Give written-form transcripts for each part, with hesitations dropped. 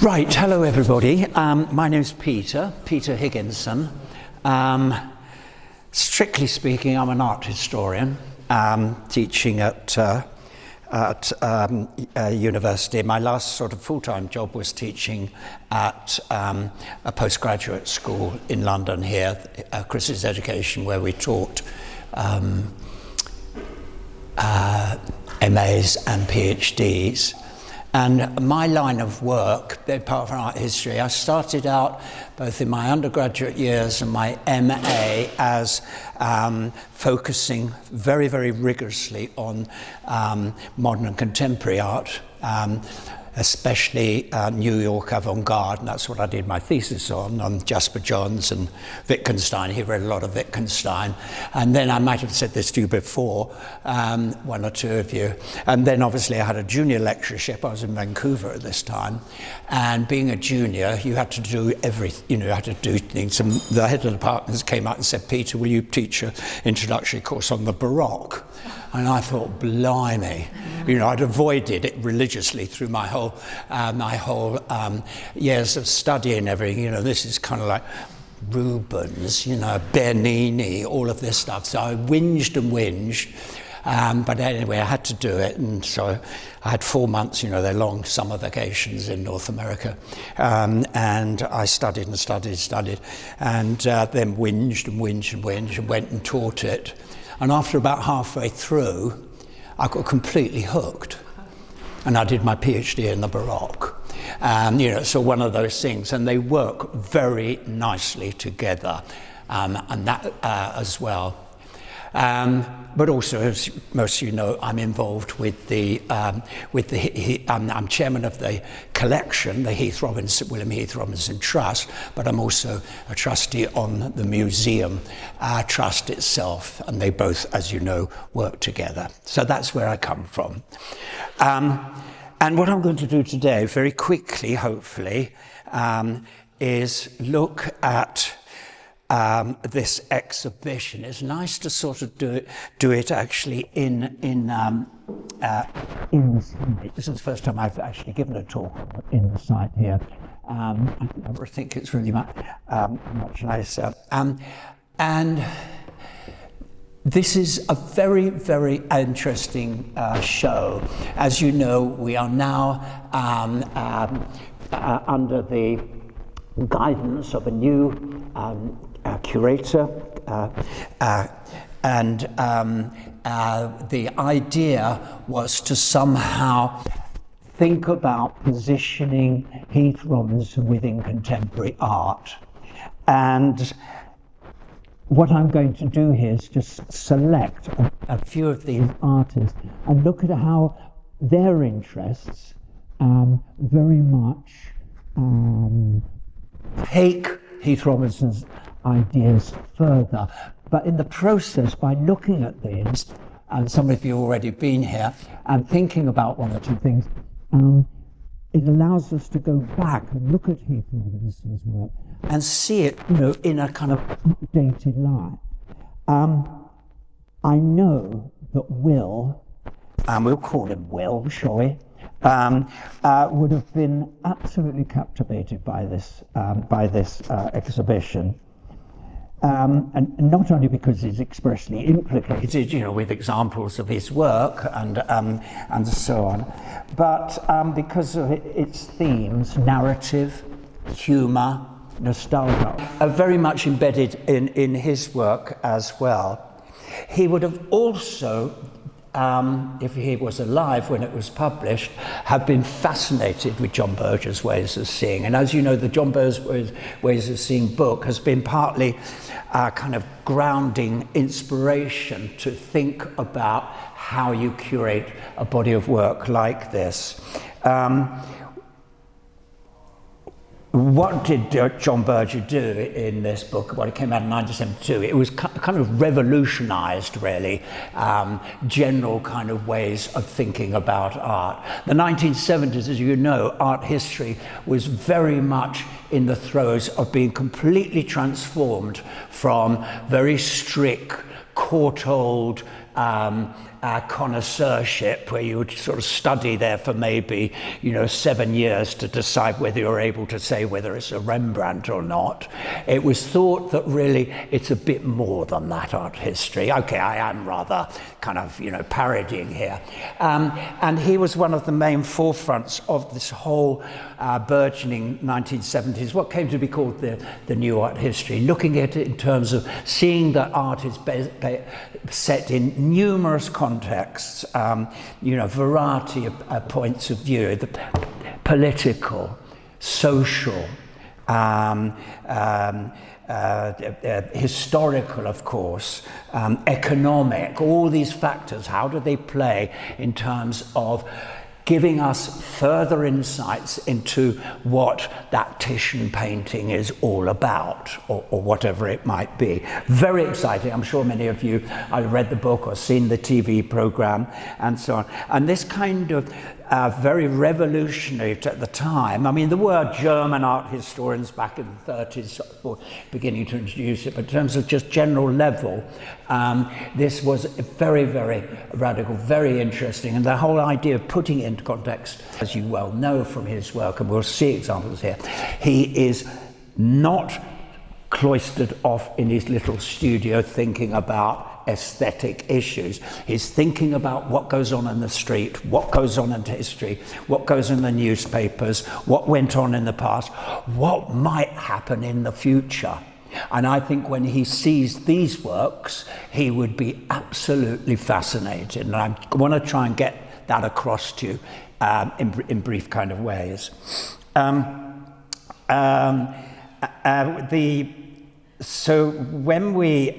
Right, hello everybody. My name's Peter Higginson. Strictly speaking, I'm an art historian, teaching at university. My last sort of full-time job was teaching at a postgraduate school in London here, Chris's Education, where we taught MAs and PhDs. And my line of work, apart from art history, I started out both in my undergraduate years and my MA as focusing very, very rigorously on modern and contemporary art, especially New York avant-garde, and that's what I did my thesis on Jasper Johns and Wittgenstein. He read a lot of Wittgenstein. And then I might have said this to you before, one or two of you. And then obviously I had a junior lectureship. I was in Vancouver at this time. And being a junior, you had to do everything, you had to do things. And the head of the department came out and said, "Peter, will you teach an introductory course on the Baroque?" And I thought, blimey, I'd avoided it religiously through my whole years of study and everything. This is kind of like Rubens, Bernini, all of this stuff. So I whinged and whinged. But anyway, I had to do it. And so I had 4 months, they're long summer vacations in North America. And I studied and studied, and then whinged and went and taught it. And after about halfway through, I got completely hooked. And I did my PhD in the Baroque. So one of those things. And they work very nicely together, and that as well. But also, as most of you know, I'm involved with I'm chairman of the collection, the William Heath Robinson Trust, but I'm also a trustee on the museum trust itself, and they both, as you know, work together. So that's where I come from. And what I'm going to do today, very quickly, hopefully, is look at this exhibition. It's nice to sort of do it actually in the site. This is the first time I've actually given a talk in the site here. I think it's really much nicer. And this is a very, very interesting show. As you know, we are now under the guidance of a new curator, and the idea was to somehow think about positioning Heath Robinson within contemporary art. And what I'm going to do here is just select a few of these artists and look at how their interests very much take Heath Robinson's ideas further. But in the process, by looking at these, and some of you have already been here, and thinking about one or two things, it allows us to go back and look at Heath Robinson's work and see it, in a kind of updated light. I know that Will, and we'll call him Will, shall we? Would have been absolutely captivated by this exhibition, and not only because it's expressly implicated, with examples of his work and so on, but because of its themes, narrative, humour, nostalgia, are very much embedded in his work as well. He would have also, if he was alive when it was published, have been fascinated with John Berger's ways of seeing. And as you know, the John Berger's ways of seeing book has been partly a kind of grounding inspiration to think about how you curate a body of work like this. What did John Berger do in this book? Well, it came out in 1972. It was kind of revolutionized, really, general kind of ways of thinking about art. The 1970s, as you know, art history was very much in the throes of being completely transformed from very strict, court-old connoisseurship, where you would sort of study there for maybe 7 years to decide whether you're able to say whether it's a Rembrandt or not. It was thought that really it's a bit more than that, art history. Okay, I am rather kind of parodying here, and he was one of the main forefronts of this whole burgeoning 1970s, what came to be called the new art history, looking at it in terms of seeing that art is set in numerous contexts, variety of points of view, the political, social, historical, of course, economic, all these factors. How do they play in terms of giving us further insights into what that Titian painting is all about, or whatever it might be. Very exciting. I'm sure many of you have read the book or seen the TV program and so on. And this kind of very revolutionary at the time. I mean, there were German art historians back in the 30s beginning to introduce it, but in terms of just general level, this was very, very radical, very interesting. And the whole idea of putting it into context, as you well know from his work, and we'll see examples here, he is not cloistered off in his little studio thinking about aesthetic issues. He's thinking about what goes on in the street, what goes on in history, what goes in the newspapers, what went on in the past, what might happen in the future. And I think when he sees these works, he would be absolutely fascinated. And I want to try and get that across to you in brief kind of ways. So when we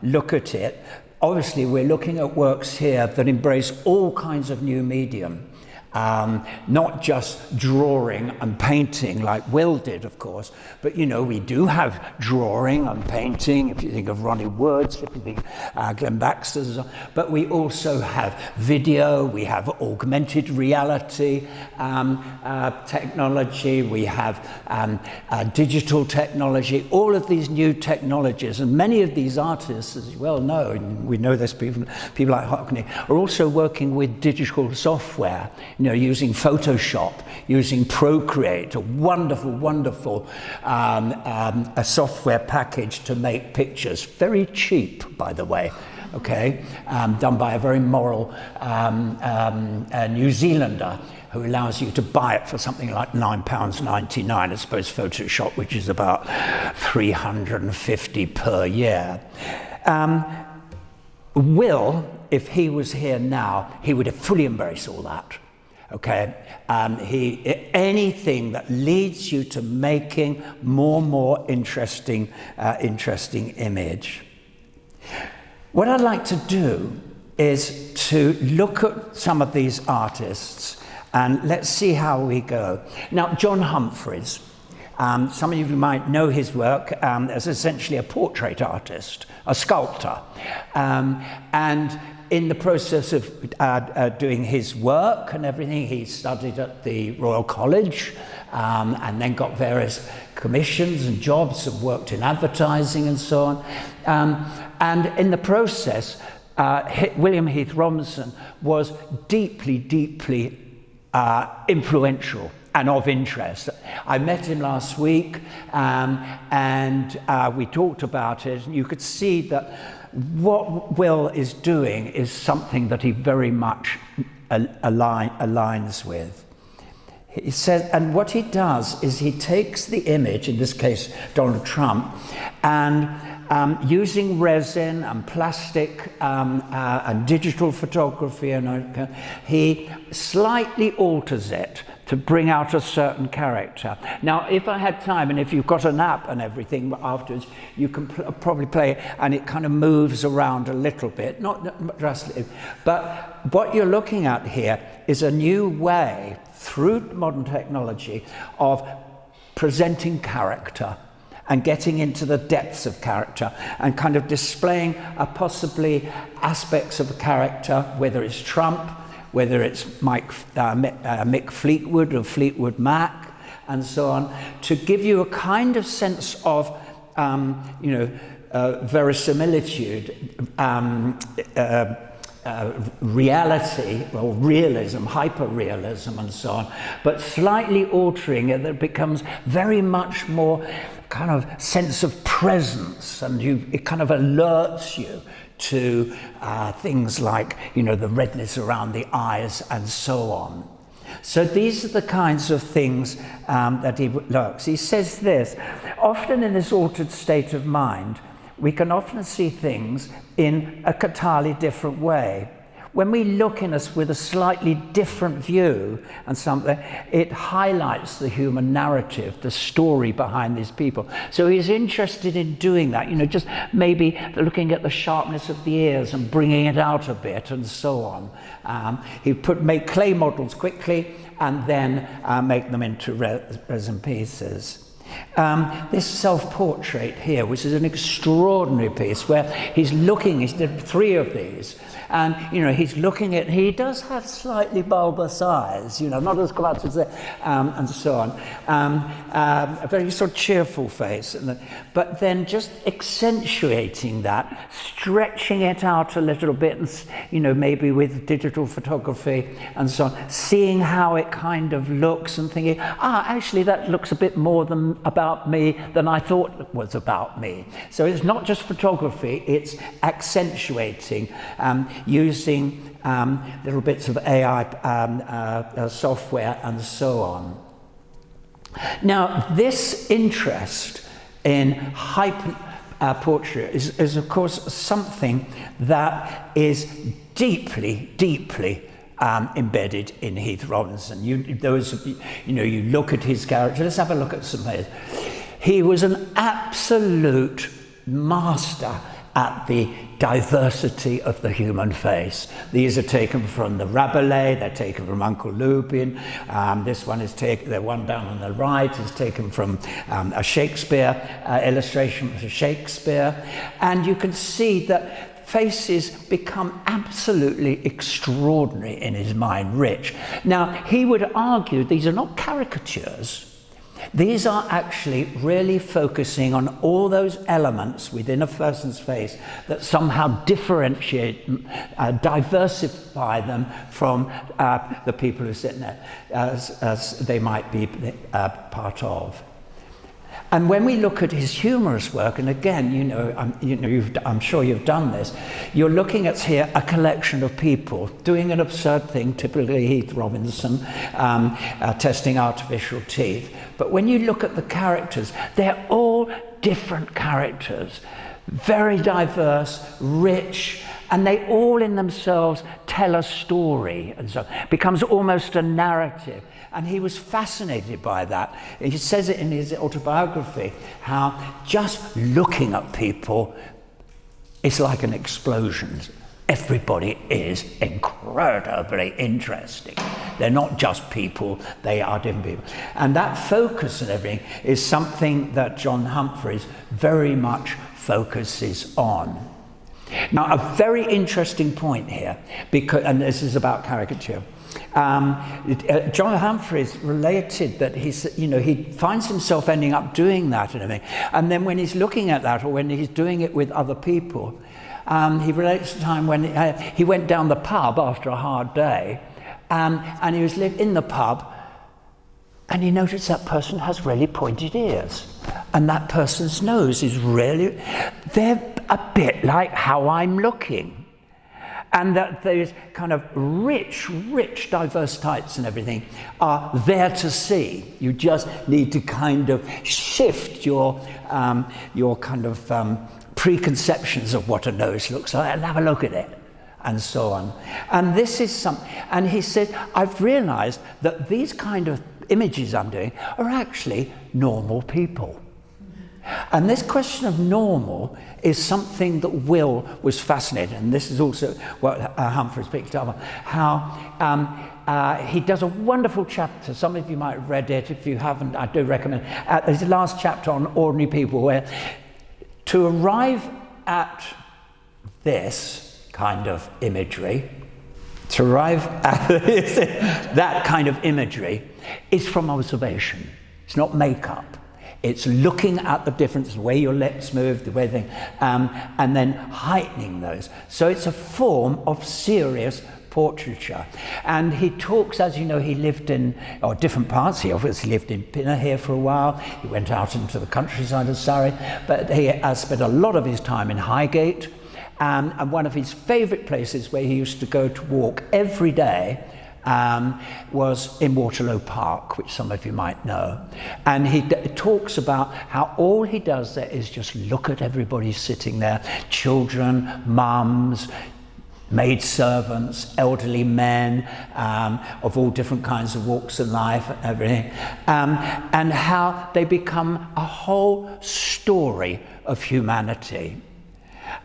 look at it, obviously we're looking at works here that embrace all kinds of new medium. Not just drawing and painting like Will did, of course, but we do have drawing and painting, if you think of Ronnie Woods, if you think Glenn Baxter's, but we also have video, we have augmented reality technology, we have digital technology, all of these new technologies, and many of these artists, as you well know, and we know this, people like Hockney, are also working with digital software, using Photoshop, using Procreate, a wonderful a software package to make pictures. Very cheap, by the way, okay? Done by a very moral New Zealander who allows you to buy it for something like £9.99, I suppose Photoshop, which is about $350 per year. Will, if he was here now, he would have fully embraced all that. Okay, anything that leads you to making more interesting image. What I'd like to do is to look at some of these artists and let's see how we go. Now, John Humphreys, some of you might know his work as essentially a portrait artist, a sculptor, and in the process of doing his work and everything, he studied at the Royal College and then got various commissions and jobs and worked in advertising and so on. And in the process, William Heath Robinson was deeply influential and of interest. I met him last week and we talked about it, and you could see that what Will is doing is something that he very much aligns with. He says, and what he does is he takes the image, in this case Donald Trump, and using resin and plastic and digital photography, and he slightly alters it to bring out a certain character. Now, if I had time, and if you've got an app and everything afterwards, you can probably play it, and it kind of moves around a little bit, not drastically. But what you're looking at here is a new way, through modern technology, of presenting character and getting into the depths of character and kind of displaying possibly aspects of a character, whether it's Trump, whether it's Mick Fleetwood or Fleetwood Mac, and so on, to give you a kind of sense of, verisimilitude, reality, or realism, hyper-realism and so on, but slightly altering it, that it becomes very much more kind of sense of presence, and it kind of alerts you to things like, the redness around the eyes and so on. So these are the kinds of things that he looks. He says this: often in this altered state of mind, we can often see things in a entirely different way. When we look in us with a slightly different view and something, it highlights the human narrative, the story behind these people. So he's interested in doing that, just maybe looking at the sharpness of the ears and bringing it out a bit and so on. He'd make clay models quickly and then make them into resin pieces. This self-portrait here, which is an extraordinary piece, where he's did 3 of these, and he's looking at, he does have slightly bulbous eyes, not as close as and so on, a very sort of cheerful face, but then just accentuating that, stretching it out a little bit, and maybe with digital photography and so on, seeing how it kind of looks and thinking, actually that looks a bit more about me than I thought it was about me. So it's not just photography, it's accentuating, using little bits of AI software and so on. Now, this interest in portrait is of course something that is deeply, deeply embedded in Heath Robinson. You look at his character. Let's have a look at some of it. He was an absolute master at the diversity of the human face. These are taken from the Rabelais, they're taken from Uncle Lupin. This one is the one down on the right is taken from a Shakespeare illustration of Shakespeare. And you can see that faces become absolutely extraordinary in his mind, rich. Now, he would argue these are not caricatures. These are actually really focusing on all those elements within a person's face that somehow differentiate, diversify them from the people who sit there as they might be part of. And when we look at his humorous work, and again, I'm sure you've done this, you're looking at here a collection of people doing an absurd thing, typically Heath Robinson, testing artificial teeth. But when you look at the characters, they're all different characters, very diverse, rich, and they all in themselves tell a story, and so it becomes almost a narrative. And he was fascinated by that. He says it in his autobiography, how just looking at people is like an explosion. Everybody is incredibly interesting. They're not just people, they are different people. And that focus and everything is something that John Humphreys very much focuses on. Now, a very interesting point here, and this is about caricature. John Humphreys related that he finds himself ending up doing that and everything. And then when he's looking at that, or when he's doing it with other people, he relates to a time when he went down the pub after a hard day, and he was in the pub, and he noticed that person has really pointed ears, and that person's nose is they're a bit like how I'm looking. And that those kind of rich, diverse types and everything are there to see. You just need to kind of shift your kind of preconceptions of what a nose looks like and have a look at it, and so on. And this is and he said, I've realized that these kind of images I'm doing are actually normal people. And this question of normal is something that Will was fascinated, and this is also what Humphreys picked up on, how he does a wonderful chapter. Some of you might have read it. If you haven't, I do recommend it. There's a last chapter on ordinary people, where to arrive at this kind of imagery, that kind of imagery is from observation. It's not makeup. It's looking at the difference, the way your lips move, the way they, and then heightening those. So it's a form of serious portraiture. And he talks, as you know, he lived in different parts. He obviously lived in Pinner here for a while. He went out into the countryside of Surrey, but he spent a lot of his time in Highgate. And one of his favourite places where he used to go to walk every day was in Waterloo Park, which some of you might know. And he talks about how all he does there is just look at everybody sitting there, children, mums, maidservants, elderly men of all different kinds of walks of life and everything, and how they become a whole story of humanity.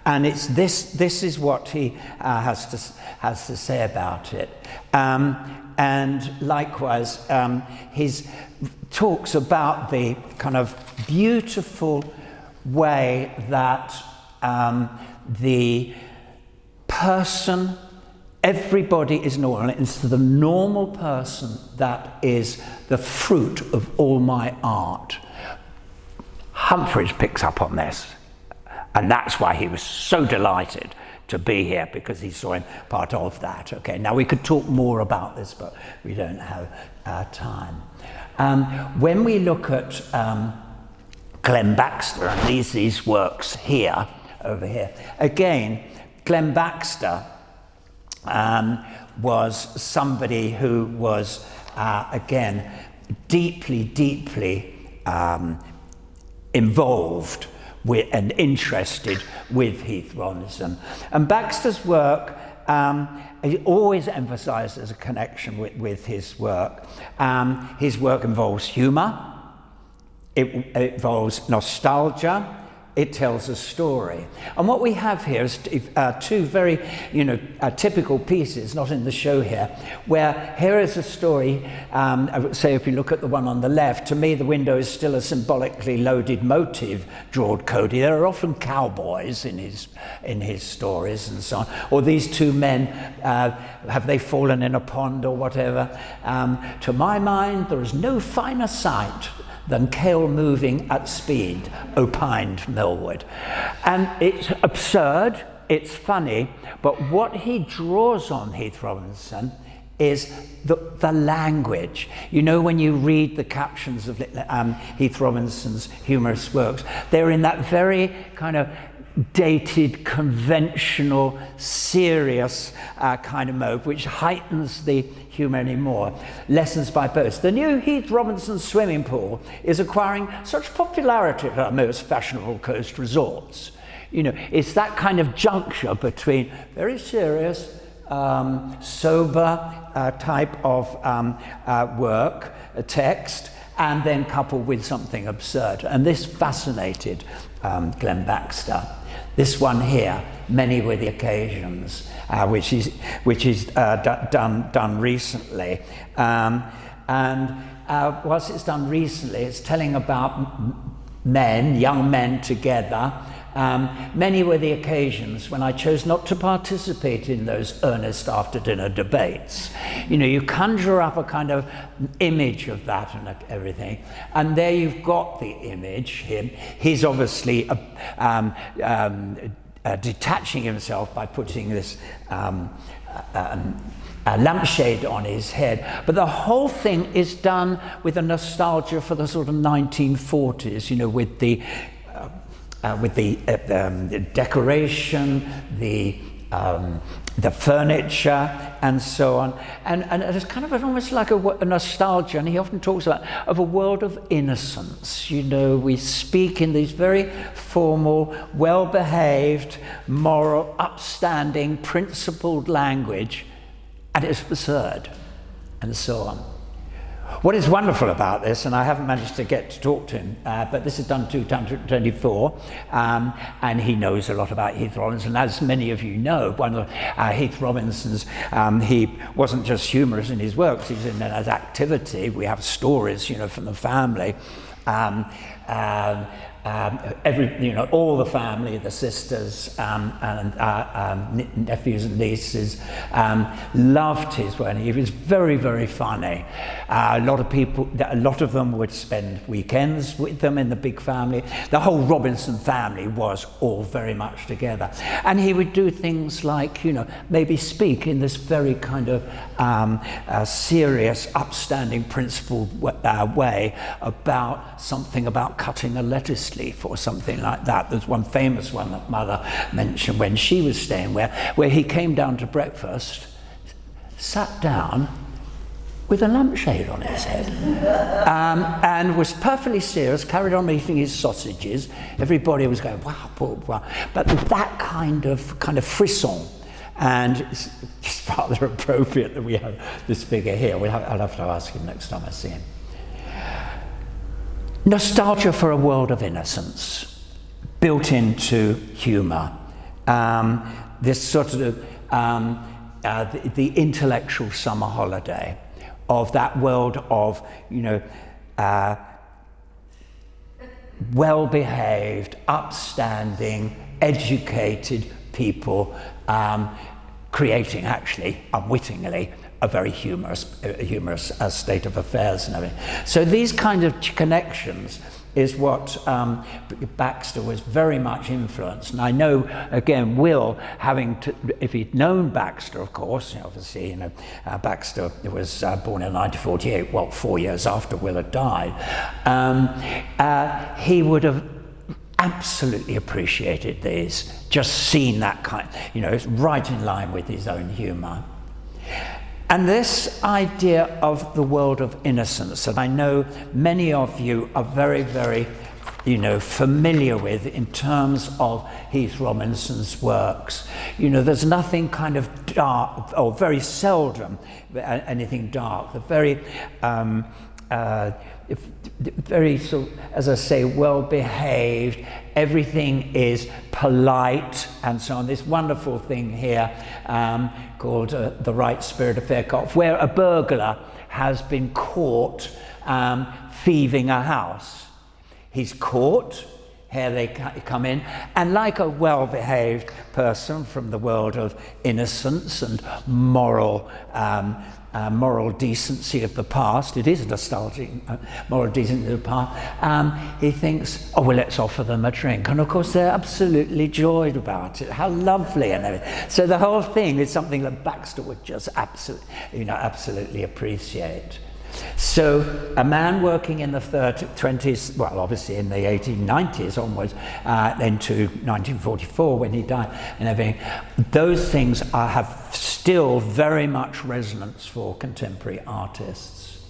And it's this is what he has to say about it. And likewise, he talks about the kind of beautiful way that the person, everybody is normal. It's the normal person that is the fruit of all my art. Humphreys picks up on this. And that's why he was so delighted to be here, because he saw him part of that. Okay, now we could talk more about this, but we don't have time. When we look at Clem Baxter and these works here, over here, again, Clem Baxter was somebody who was, again, deeply involved with and interested with Heath Robinson. And Baxter's work, he always emphasizes a connection with his work. His work involves humor, it involves nostalgia, it tells a story. And what we have here is two very, typical pieces, not in the show here, where here is a story, I would say if you look at the one on the left, to me the window is still a symbolically loaded motive, drawed Cody. There are often cowboys in his stories and so on. Or these two men, have they fallen in a pond or whatever? To my mind, there is no finer sight than kale moving at speed, opined Millwood. And it's absurd, it's funny, but what he draws on, Heath Robinson, is the language. You know, when you read the captions of Heath Robinson's humorous works, they're in that very kind of dated, conventional, serious kind of mode, which heightens the humour anymore. Lessons by Boats. The new Heath Robinson swimming pool is acquiring such popularity at our most fashionable coast resorts. You know, it's that kind of juncture between very serious, sober type of work, a text, and then coupled with something absurd. And this fascinated Clem Baxter. This one here, Many Were the Occasions, which is done recently. Whilst it's done recently, it's telling about men, young men together. Many were the occasions when I chose not to participate in those earnest after-dinner debates. You know, you conjure up a kind of image of that and everything, and there you've got the image, him. He's obviously detaching himself by putting this a lampshade on his head, but the whole thing is done with a nostalgia for the sort of 1940s, you know, with the decoration, the furniture, and so on, and it's kind of almost like a nostalgia. And he often talks about of a world of innocence. You know, we speak in these very formal, well-behaved, moral, upstanding, principled language, and it's absurd, and so on. What is wonderful about this, and I haven't managed to get to talk to him, but this is done 2024, and he knows a lot about Heath Robinson. As many of you know, one of Heath Robinson's, he wasn't just humorous in his works, he's in his activity. We have stories, you know, from the family. all the family, the sisters and nephews and nieces loved his work. He was very, very funny. A lot of them would spend weekends with them in the big family. The whole Robinson family was all very much together. And he would do things like, maybe speak in this very kind of serious, upstanding, principled way about something about cutting a lettuce leaf or something like that. There's one famous one that Mother mentioned when she was staying where he came down to breakfast, sat down with a lampshade on his head, and was perfectly serious, carried on eating his sausages. Everybody was going, wow, wow. But that kind of frisson. And it's just rather appropriate that we have this figure here. I'll have to ask him next time I see him. Nostalgia for a world of innocence, built into humour. This sort of the intellectual summer holiday of that world of, well-behaved, upstanding, educated people creating, actually, unwittingly, a very humorous state of affairs and everything. So these kind of connections is what Baxter was very much influenced. And I know, again, Will, if he'd known Baxter, of course, obviously, Baxter was born in 1948, 4 years after Will had died, he would have absolutely appreciated these, just seen that kind, it's right in line with his own humour. And this idea of the world of innocence that I know many of you are very, very, familiar with in terms of Heath Robinson's works. There's nothing kind of dark, or very seldom anything dark. The very sort of, as I say, well-behaved, everything is polite and so on. This wonderful thing here called The Right Spirit of Fairclough, where a burglar has been caught thieving a house. He's caught, here they come in, and like a well-behaved person from the world of innocence and moral decency of the past, it is nostalgic, moral decency of the past, he thinks, oh, well, let's offer them a drink. And of course, they're absolutely joyed about it. How lovely and everything. So the whole thing is something that Baxter would just absolutely appreciate. So a man working in the 20s, well, obviously in the 1890s onwards, into 1944 when he died and everything, those things have still very much resonance for contemporary artists.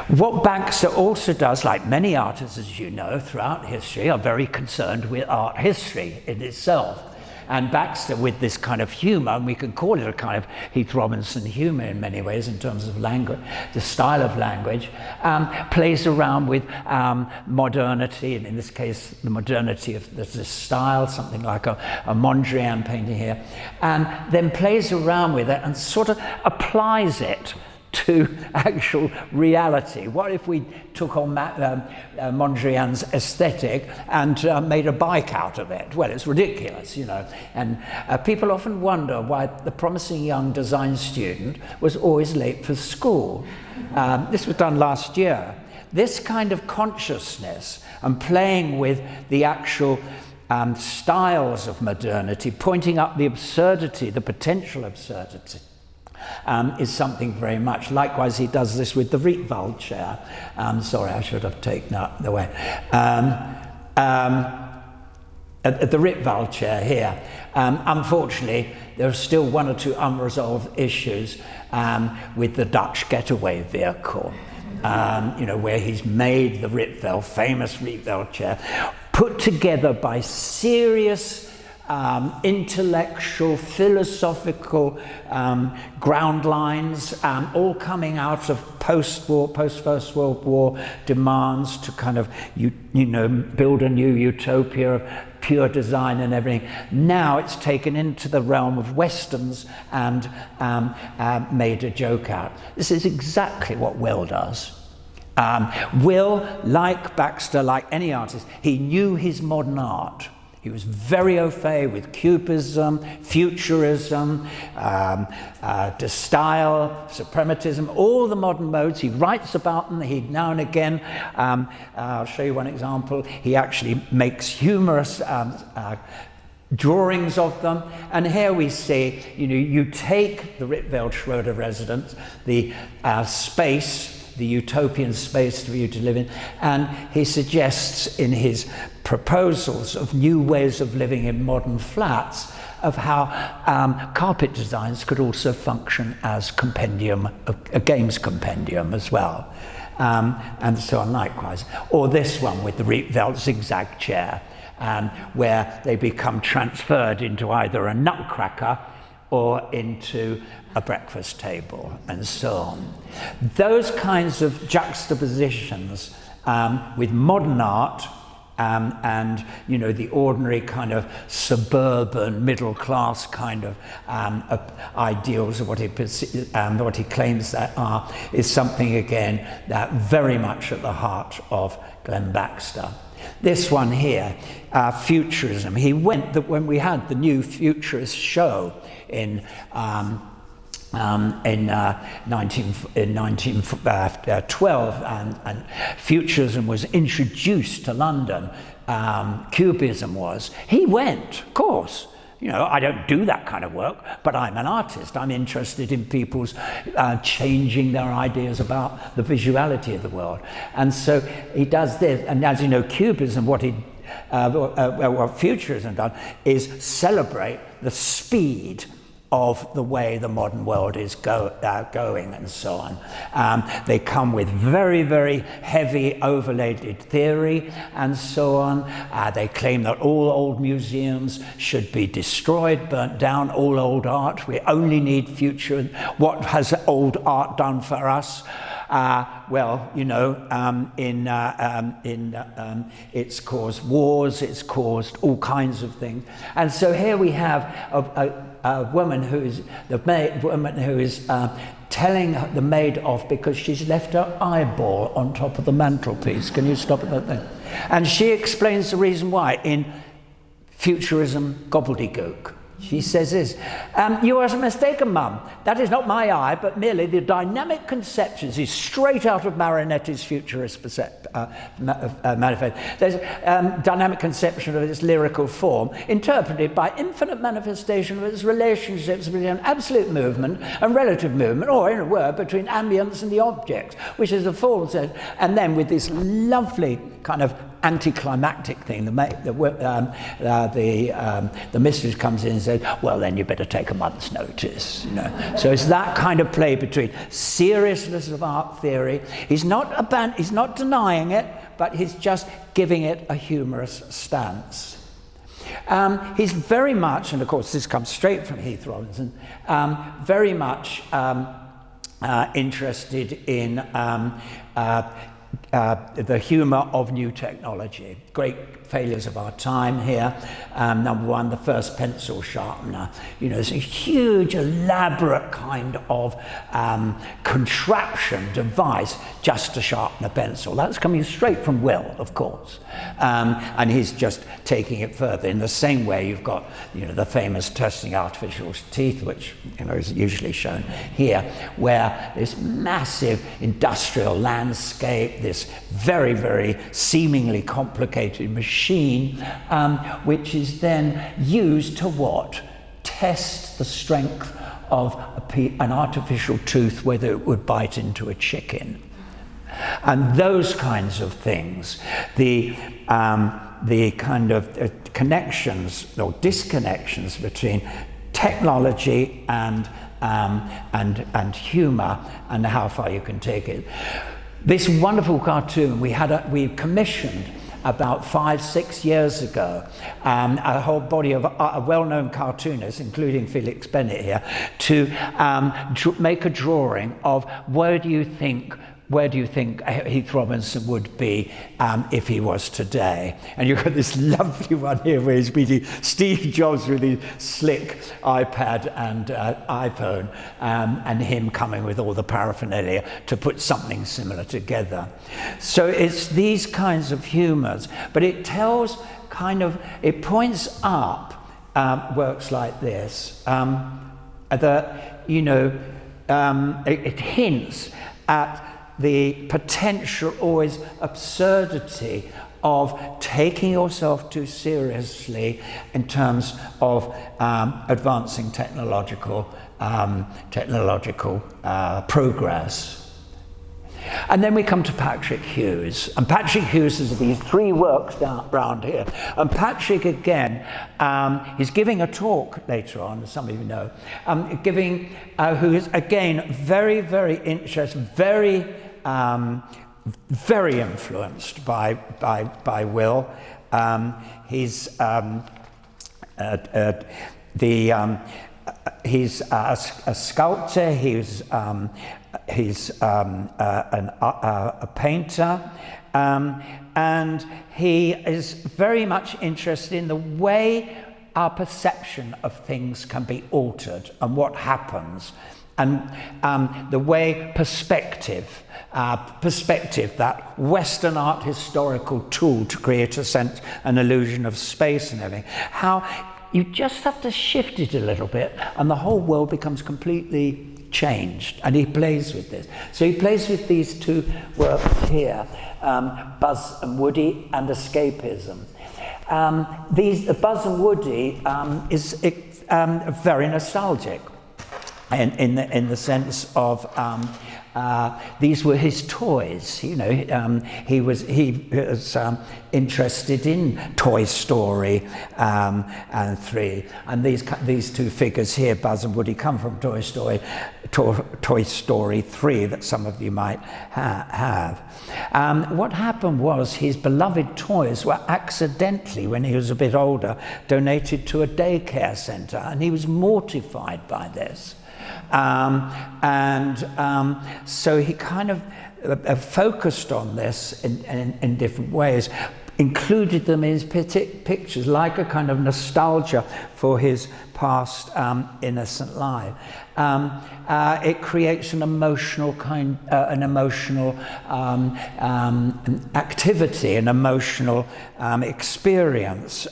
What Baxter also does, like many artists, as you know, throughout history, are very concerned with art history in itself. And Baxter, with this kind of humour, and we can call it a kind of Heath Robinson humour in many ways in terms of language, the style of language, plays around with modernity, and in this case, the modernity of this style, something like a Mondrian painting here, and then plays around with it and sort of applies it to actual reality. What if we took on Mondrian's aesthetic and made a bike out of it? Well, it's ridiculous, And people often wonder why the promising young design student was always late for school. This was done last year. This kind of consciousness and playing with the actual styles of modernity, pointing up the absurdity, the potential absurdity, is something very much. Likewise, he does this with the Rietveld chair. Sorry, I should have taken that away. At the Rietveld chair here, unfortunately, there are still one or two unresolved issues with the Dutch getaway vehicle, where he's made the Rietveld, famous Rietveld chair, put together by serious intellectual, philosophical ground lines, all coming out of post-war, post-First World War demands to kind of, build a new utopia of pure design and everything. Now it's taken into the realm of Westerns and made a joke out. This is exactly what Will does. Will, like Baxter, like any artist, he knew his modern art. He was very au fait with cubism, futurism, style, suprematism, all the modern modes. He writes about them. He now and again, I'll show you one example, he actually makes humorous drawings of them. And here we see, you take the Rietveld Schroeder residence, the space, the utopian space for you to live in, and he suggests in his proposals of new ways of living in modern flats of how carpet designs could also function as a games compendium as well, and so on likewise. Or this one with the Rietveld zigzag chair, where they become transferred into either a nutcracker or into a breakfast table, and so on. Those kinds of juxtapositions with modern art and the ordinary kind of suburban middle class kind of ideals of what he claims that are, is something again that very much at the heart of Glenn Baxter. This one here, futurism. He went when we had the new futurist show in 1912, and futurism was introduced to London. Cubism was. He went, of course. I don't do that kind of work, but I'm an artist. I'm interested in people's changing their ideas about the visuality of the world. And so he does this. And as you know, Cubism, what Futurism does is celebrate the speed of the way the modern world is going, and so on. They come with very, very heavy overlaid theory, and so on. They claim that all old museums should be destroyed, burnt down, all old art. We only need future. What has old art done for us? It's caused wars, it's caused all kinds of things. And so here we have a woman who is telling the maid off because she's left her eyeball on top of the mantelpiece. Can you stop at that thing? And she explains the reason why in Futurism Gobbledygook. She says this, you are mistaken, Mum. That is not my eye, but merely the dynamic conceptions is straight out of Marinetti's futurist manifesto. There's dynamic conception of its lyrical form, interpreted by infinite manifestation of its relationships between absolute movement and relative movement, or in a word, between ambience and the object, which is the form said, and then with this lovely kind of anticlimactic thing, the mistress comes in and says, well, then you better take a month's notice. So it's that kind of play between seriousness of art theory. He's not denying it, but he's just giving it a humorous stance. He's very much, and of course this comes straight from Heath Robinson, very much interested in the humour of new technology. Great failures of our time here. Number one, the first pencil sharpener. It's a huge, elaborate kind of contraption, device, just to sharpen a pencil. That's coming straight from Will, of course. And he's just taking it further. In the same way, you've got, the famous testing artificial teeth, which, is usually shown here, where this massive industrial landscape, this very, very seemingly complicated machine, which is then used to what? Test the strength of an artificial tooth, whether it would bite into a chicken. And those kinds of things, the kind of connections or disconnections between technology and humour, and how far you can take it. This wonderful cartoon we commissioned about 5-6 years ago, a whole body of well-known cartoonists, including Felix Bennett here, to make a drawing of where do you think where do you think Heath Robinson would be if he was today? And you've got this lovely one here where he's meeting Steve Jobs with his slick iPad and iPhone, and him coming with all the paraphernalia to put something similar together. So it's these kinds of humours, but it tells it points up works like this, that, it hints at the potential, always absurdity of taking yourself too seriously in terms of advancing technological progress. And then we come to Patrick Hughes. And Patrick Hughes has these three works down around here. And Patrick, again, he's giving a talk later on, as some of you know, who is, again, very, very interested, very influenced by Will. He's a sculptor. He's a painter, and he is very much interested in the way our perception of things can be altered and what happens, and the way perspective, that Western art historical tool to create a sense, an illusion of space and everything, how you just have to shift it a little bit and the whole world becomes completely changed. And he plays with this. So he plays with these two works here, Buzz and Woody and Escapism. Buzz and Woody is very nostalgic in the sense of these were his toys. He was interested in Toy Story and 3, and these two figures here, Buzz and Woody, come from Toy Story 3 that some of you might have. What happened was his beloved toys were accidentally, when he was a bit older, donated to a daycare centre, and he was mortified by this. So he kind of focused on this in different ways, included them in his pictures, like a kind of nostalgia for his past innocent life. It creates an emotional activity, an emotional experience.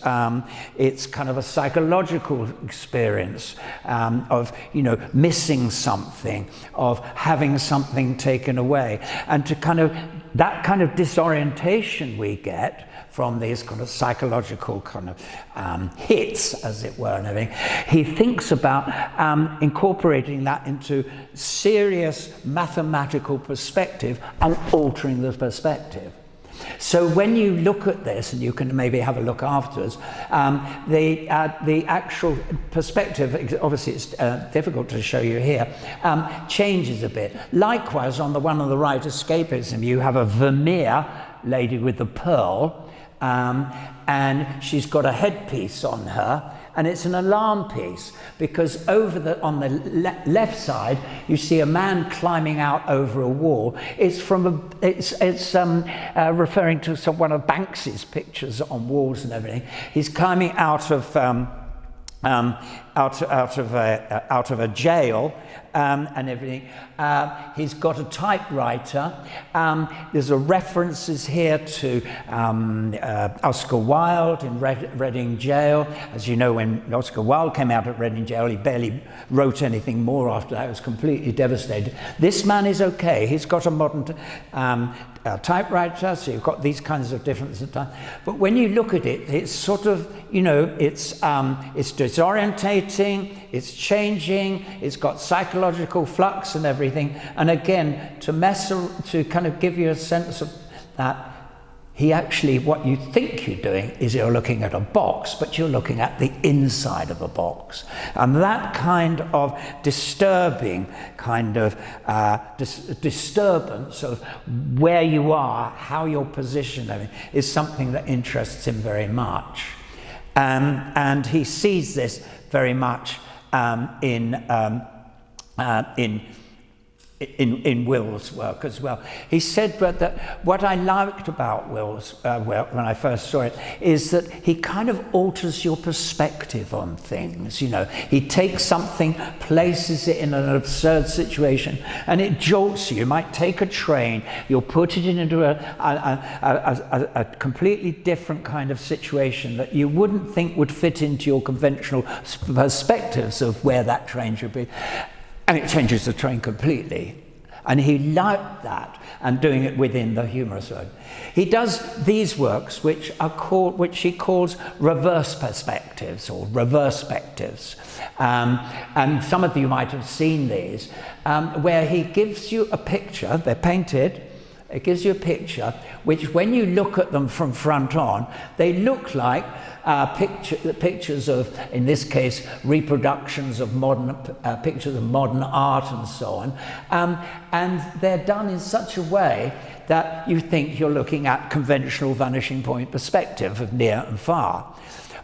It's kind of a psychological experience of missing something, of having something taken away, and that kind of disorientation we get from these kind of psychological hits, as it were, and everything. He thinks about incorporating that into serious mathematical perspective and altering the perspective. So when you look at this, and you can maybe have a look afterwards, the actual perspective, obviously it's difficult to show you here, changes a bit. Likewise, on the one on the right, Escapism, you have a Vermeer lady with the pearl, and she's got a headpiece on her, and it's an alarm piece, because on the left side you see a man climbing out over a wall. It's referring to one of Banksy's pictures on walls and everything. He's climbing out of a jail and everything. He's got a typewriter. There's references here to Oscar Wilde in Reading Jail. As you know, when Oscar Wilde came out at Reading Jail, he barely wrote anything more after that. He was completely devastated. This man is okay. He's got a modern typewriter, so you've got these kinds of differences of time. But when you look at it, it's sort of, it's disorientating, it's changing, it's got psychological flux and everything. And again, to kind of give you a sense of that, what you think you're doing is you're looking at a box, but you're looking at the inside of a box. And that kind of disturbing disturbance of where you are, how you're positioned, is something that interests him very much. And he sees this very much in in Will's work as well. He said that what I liked about Will's work when I first saw it is that he kind of alters your perspective on things. You know, he takes something, places it in an absurd situation, and it jolts you. You might take a train, you'll put it into a completely different kind of situation that you wouldn't think would fit into your conventional perspectives of where that train should be. And it changes the train completely. And he liked that, and doing it within the humorous mode. He does these works which he calls reverse perspectives or reverse perspectives. And some of you might have seen these, where he gives you a picture, they're painted, it gives you a picture which when you look at them from front on, they look like pictures of, in this case, reproductions of modern pictures of modern art and so on, and they're done in such a way that you think you're looking at conventional vanishing point perspective of near and far.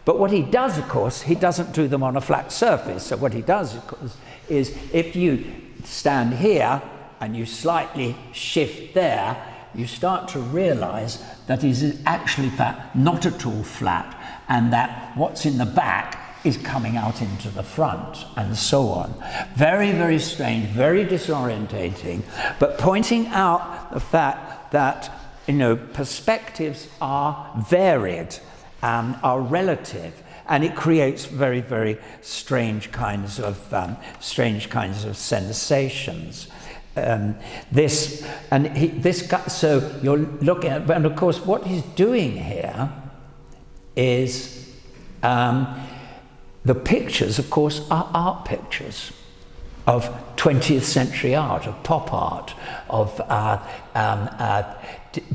But what he does, of course, he doesn't do them on a flat surface. So what he does, of course, is if you stand here and you slightly shift there, you start to realize that it is actually not at all flat, and that what's in the back is coming out into the front, and so on. Very, very strange, very disorientating, but pointing out the fact that, you know, perspectives are varied, are relative, and it creates very, very strange kinds of sensations. So you're looking at, and of course, what he's doing here is the pictures, of course, are art pictures of 20th century art, of pop art, of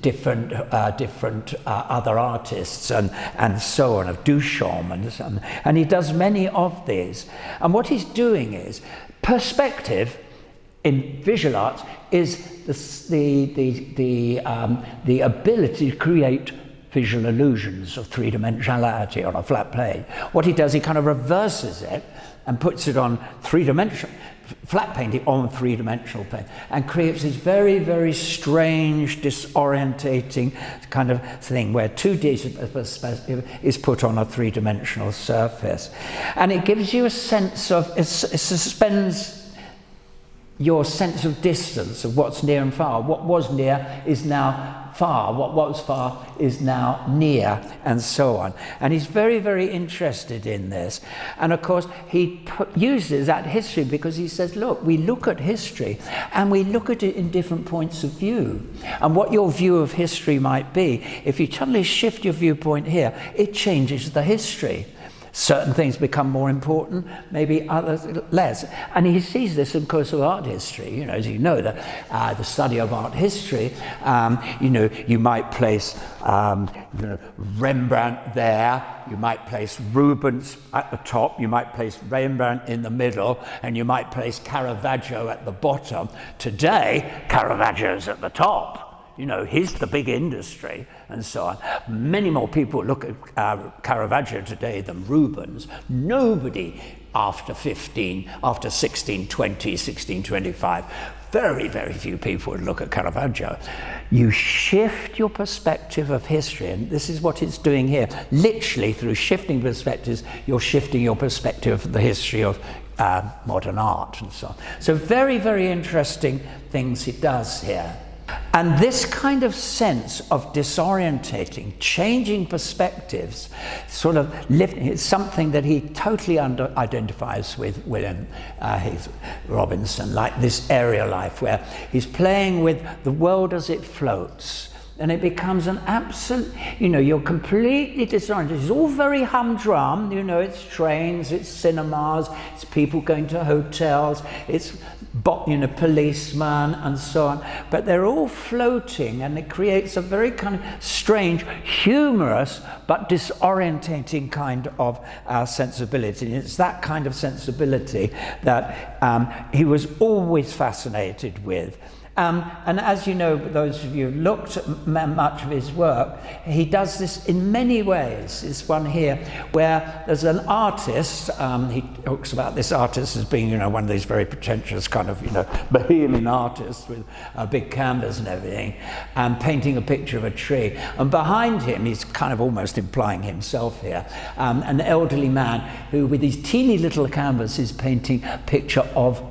different other artists, and so on, of Duchamp, and he does many of these. And what he's doing is perspective. In visual arts is the ability to create visual illusions of three-dimensionality on a flat plane. What he does, he kind of reverses it and puts it on flat painting on three-dimensional plane, and creates this very, very strange, disorientating kind of thing where 2D perspective is put on a three-dimensional surface. And it gives you a sense of, it suspends your sense of distance, of what's near and far. What was near is now far, what was far is now near, and so on. And he's very, very interested in this. And of course, he uses that history because he says, look, we look at history and we look at it in different points of view. And what your view of history might be, if you suddenly shift your viewpoint here, it changes the history. Certain things become more important, maybe others less. And he sees this in course of art history. You know, as you know, the study of art history, you know, you might place Rembrandt there, you might place Rubens at the top, you might place Rembrandt in the middle, and you might place Caravaggio at the bottom. Today, Caravaggio's at the top. You know, he's the big industry, and so on. Many more people look at Caravaggio today than Rubens. Nobody after 1620, 1625, very, very few people would look at Caravaggio. You shift your perspective of history, and this is what it's doing here. Literally, through shifting perspectives, you're shifting your perspective of the history of modern art, and so on. So very, very interesting things he does here. And this kind of sense of disorientating, changing perspectives, sort of lifting, it's something that he totally identifies with William Heath Robinson, like this area life where he's playing with the world as it floats. And it becomes an absolute, you know, you're completely disoriented. It's all very humdrum, you know, it's trains, it's cinemas, it's people going to hotels, it's, you know, policemen and so on. But they're all floating, and it creates a very kind of strange, humorous, but disorientating kind of sensibility. And it's that kind of sensibility that he was always fascinated with. And as you know, those of you who looked at much of his work, he does this in many ways. This one here, where there's an artist, he talks about this artist as being, one of these very pretentious kind of, bohemian artists with a big canvas and everything, and painting a picture of a tree. And behind him, he's kind of almost implying himself here, an elderly man who, with his teeny little canvas, is painting a picture of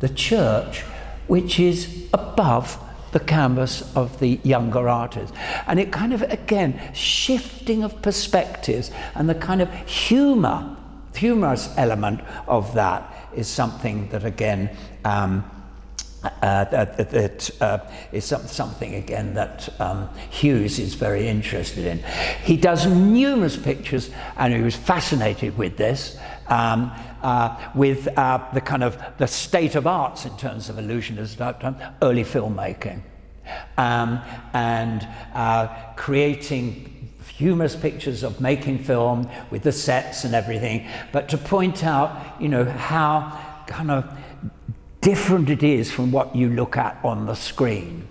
the church, which is above the canvas of the younger artist. And it kind of, again, shifting of perspectives, and the kind of humorous element of that is something that, again, is something again that Hughes is very interested in. He does numerous pictures, and he was fascinated with this, with the kind of the state of arts in terms of illusionism, early filmmaking, and creating humorous pictures of making film with the sets and everything, but to point out, how kind of different it is from what you look at on the screen.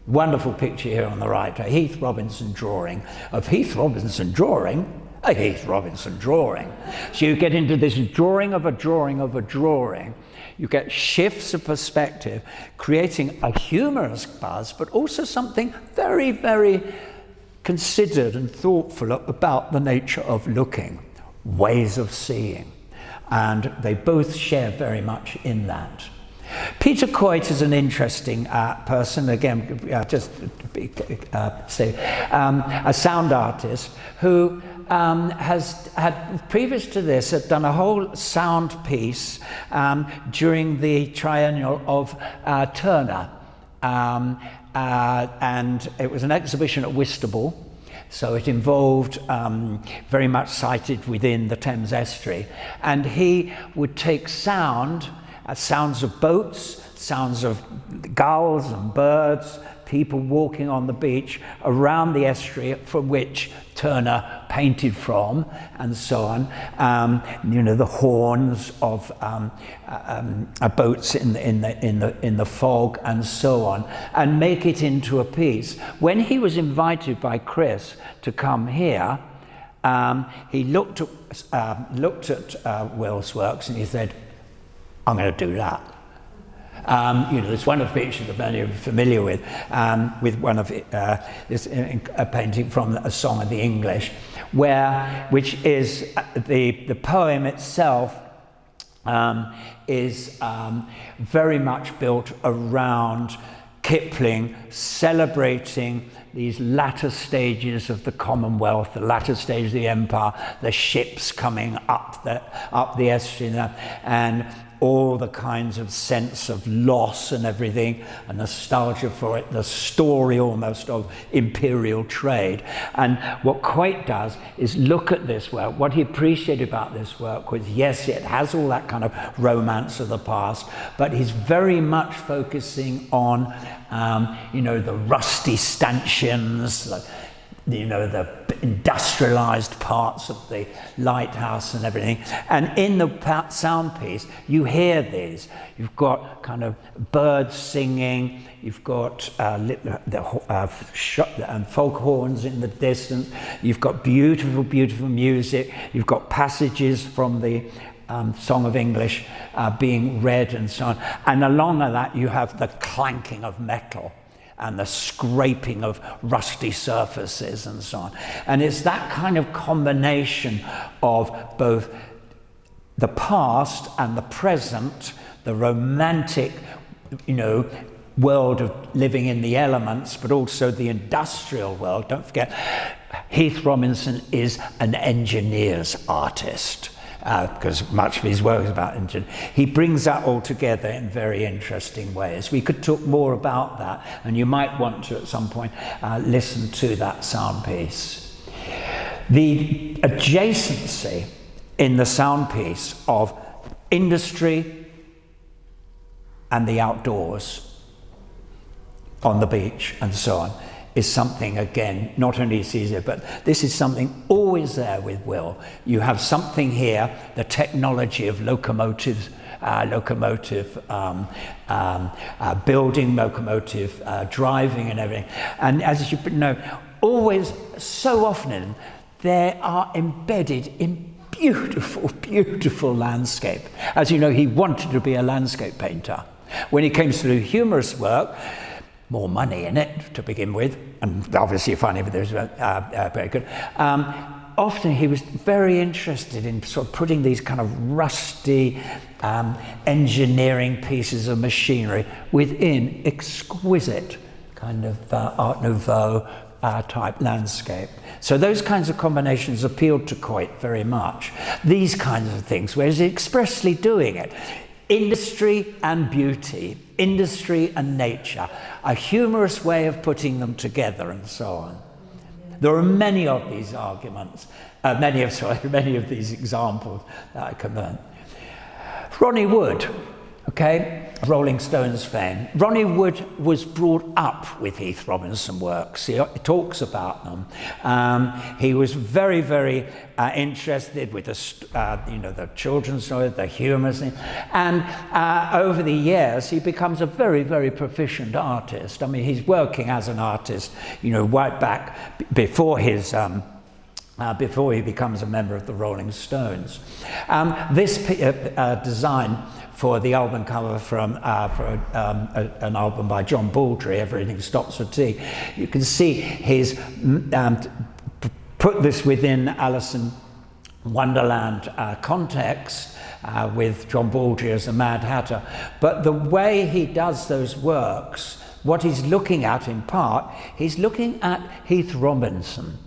Wonderful picture here on the right, a Heath Robinson drawing of Heath Robinson drawing a Heath Robinson drawing. So you get into this drawing of a drawing of a drawing. You get shifts of perspective, creating a humorous buzz, but also something very, very considered and thoughtful about the nature of looking, ways of seeing. And they both share very much in that. Peter Coit is an interesting person, again, just say, a sound artist who has had, previous to this, had done a whole sound piece during the triennial of Turner. And it was an exhibition at Wistful. So it involved very much sited within the Thames estuary. And he would take sounds of boats, sounds of gulls and birds, people walking on the beach around the estuary from which Turner painted from, and so on. The horns of boats in the fog, and so on, and make it into a piece. When he was invited by Chris to come here, he looked at Will's works and he said, "I'm going to do that." There's one of the pictures that many are familiar with one of this a painting from A Song of the English, which is the poem itself is very much built around Kipling celebrating these latter stages of the Commonwealth, the latter stage of the Empire, the ships coming up the estuary, and all the kinds of sense of loss and everything, and nostalgia for it, the story almost of imperial trade. And what Coit does is look at this work. What he appreciated about this work was, yes, it has all that kind of romance of the past, but he's very much focusing on, the rusty stanchions, the industrialized parts of the lighthouse and everything. And in the sound piece, you hear these. You've got kind of birds singing, you've got foghorns in the distance, you've got beautiful, beautiful music, you've got passages from the Song of English being read and so on. And along with that, you have the clanking of metal and the scraping of rusty surfaces and so on. And it's that kind of combination of both the past and the present, the romantic, world of living in the elements, but also the industrial world. Don't forget, Heath Robinson is an engineer's artist. Because much of his work is about engineering. He brings that all together in very interesting ways. We could talk more about that, and you might want to at some point listen to that sound piece. The adjacency in the sound piece of industry and the outdoors on the beach and so on is something, again, not only is easier, but this is something always there with Will. You have something here, the technology of locomotives locomotive building, locomotive driving and everything. And as you know, always, so often, they are embedded in beautiful, beautiful landscape. As you know, he wanted to be a landscape painter. When he came to do humorous work, more money in it to begin with, and obviously finding there's very good. Often he was very interested in sort of putting these kind of rusty engineering pieces of machinery within exquisite kind of Art Nouveau type landscape. So those kinds of combinations appealed to Coit very much. These kinds of things, where he's expressly doing it. Industry and beauty, industry and nature, a humorous way of putting them together and so on. There are many of these arguments, many of these examples that I can learn. Ronnie Wood, okay, Rolling Stones fame. Ronnie Wood was brought up with Heath Robinson works. He talks about them. He was very, very interested with the children's story, the humorous thing. And over the years, he becomes a very, very proficient artist. I mean, he's working as an artist, right back before his before he becomes a member of the Rolling Stones. This design for the album cover from an album by John Baldry, Everything Stops for Tea. You can see his put this within Alice in Wonderland context with John Baldry as the Mad Hatter. But the way he does those works, what he's looking at in part, he's looking at Heath Robinson.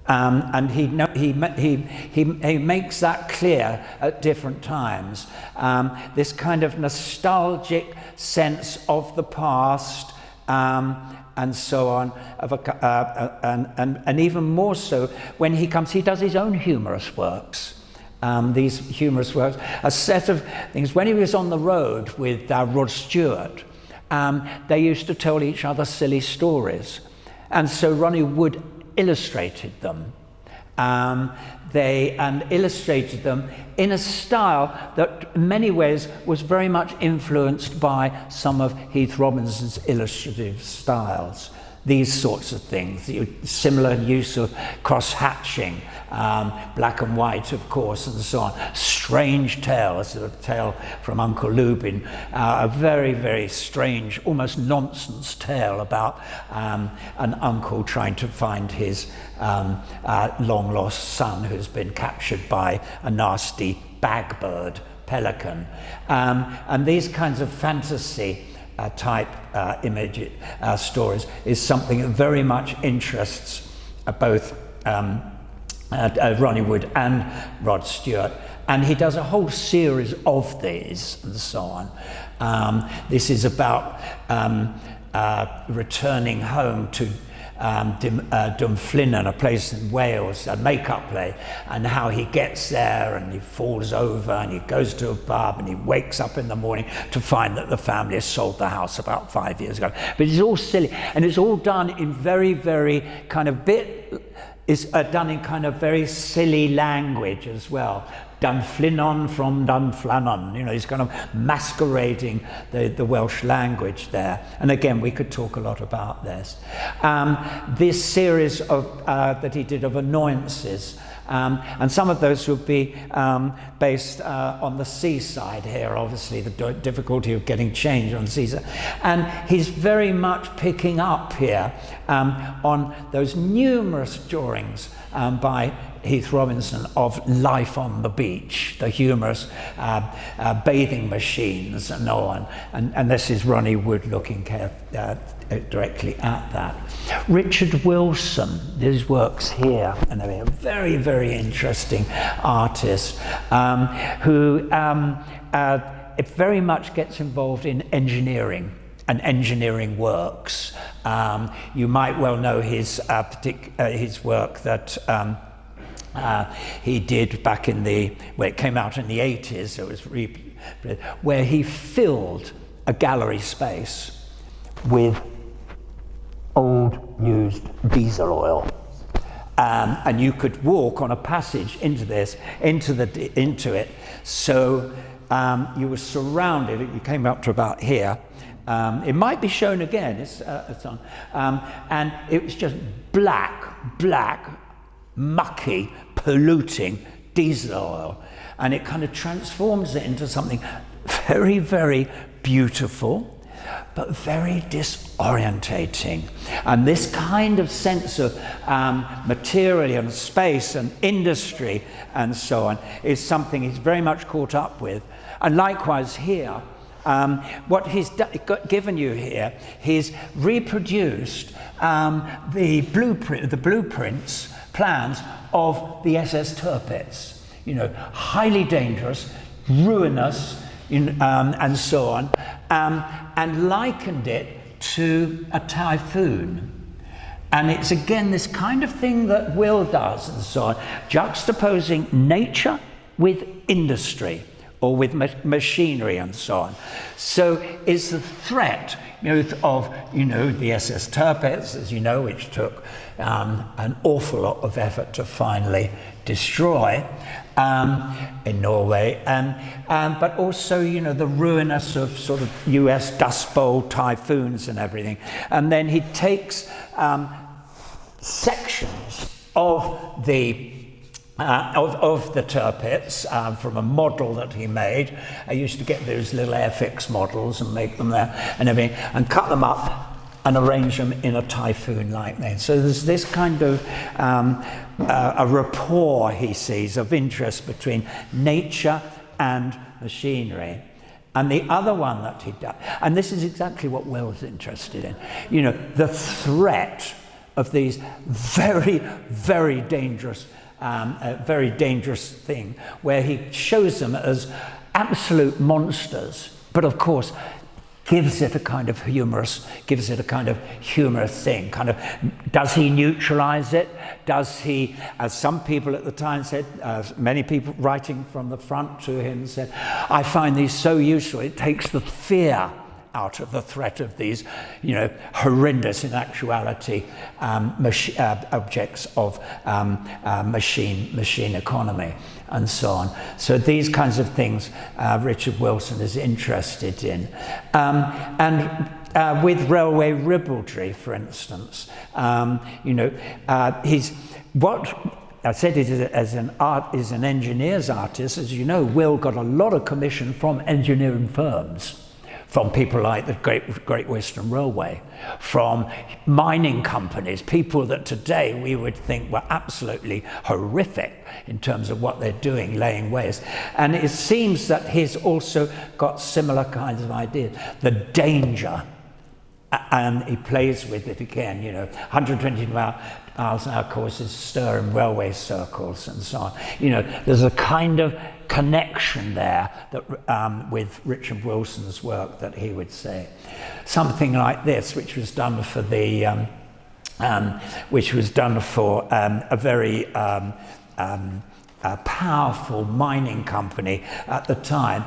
And he makes that clear at different times. This kind of nostalgic sense of the past, and so on, and even more so when he does his own humorous works. These humorous works, a set of things. When he was on the road with Rod Stewart, they used to tell each other silly stories, and so Ronnie Wood illustrated them. They illustrated them in a style that in many ways was very much influenced by some of Heath Robinson's illustrative styles. These sorts of things, similar use of cross-hatching, black and white, of course, and so on. Strange tales, a tale from Uncle Lubin, a very, very strange, almost nonsense tale about an uncle trying to find his long-lost son who's been captured by a nasty bagbird, pelican. And these kinds of fantasy type image stories is something that very much interests both Ronnie Wood and Rod Stewart, and he does a whole series of these and so on. This is about returning home to Dunfermline, a place in Wales, a make-up play, and how he gets there and he falls over and he goes to a pub and he wakes up in the morning to find that the family has sold the house about 5 years ago. But it's all silly, and it's all done in very, very kind of done in kind of very silly language as well. Dunflinon from Dunflanon, he's kind of masquerading the Welsh language there. And again, we could talk a lot about this. This series of that he did of annoyances, and some of those would be based on the seaside here, obviously the difficulty of getting change on the seaside. And he's very much picking up here on those numerous drawings by Heath Robinson of life on the beach, the humorous bathing machines and so on. And this is Ronnie Wood looking directly at that. Richard Wilson, his works here, and a very, very interesting artist who very much gets involved in engineering and engineering works. You might well know his work that he did back in it came out in the 80s, it was where he filled a gallery space with old used diesel oil. And you could walk on a passage into it so you were surrounded, you came up to about here. It might be shown again, it's on. And it was just black, mucky, polluting diesel oil. And it kind of transforms it into something very, very beautiful, but very disorientating. And this kind of sense of material and space and industry and so on is something he's very much caught up with. And likewise here, what he's given you here, he's reproduced the blueprints, plans of the SS Tirpitz. You know, highly dangerous, ruinous, and so on, and likened it to a typhoon. And it's again this kind of thing that Will does and so on, juxtaposing nature with industry or with machinery and so on. So it's the threat, of the SS Tirpitz, as you know, which took an awful lot of effort to finally destroy in Norway, but also the ruinous of sort of US Dust Bowl typhoons and everything. And then he takes sections of the Tirpitz from a model that he made. I used to get those little Airfix models and make them there and everything, and cut them up and arrange them in a typhoon like that. So there's this kind of a rapport he sees of interest between nature and machinery. And the other one that he does, and this is exactly what Will's interested in, the threat of these very, very dangerous thing, where he shows them as absolute monsters, but of course gives it a kind of humorous thing. Does he neutralize it? Does he, as some people at the time said, many people writing from the front to him said, I find these so useful, it takes the fear out of the threat of these, horrendous, in actuality, objects of machine economy and so on. So these kinds of things Richard Wilson is interested in. And with railway ribaldry, for instance, he's what I said it is an engineer's artist. As you know, Will got a lot of commission from engineering firms, from people like the Great Western Railway, from mining companies, people that today we would think were absolutely horrific in terms of what they're doing, laying waste. And it seems that he's also got similar kinds of ideas. The danger, and he plays with it again, 120 miles an hour courses stir in railway circles and so on. There's a kind of connection there that with Richard Wilson's work that he would say. Something like this, which was done for the a very powerful mining company at the time,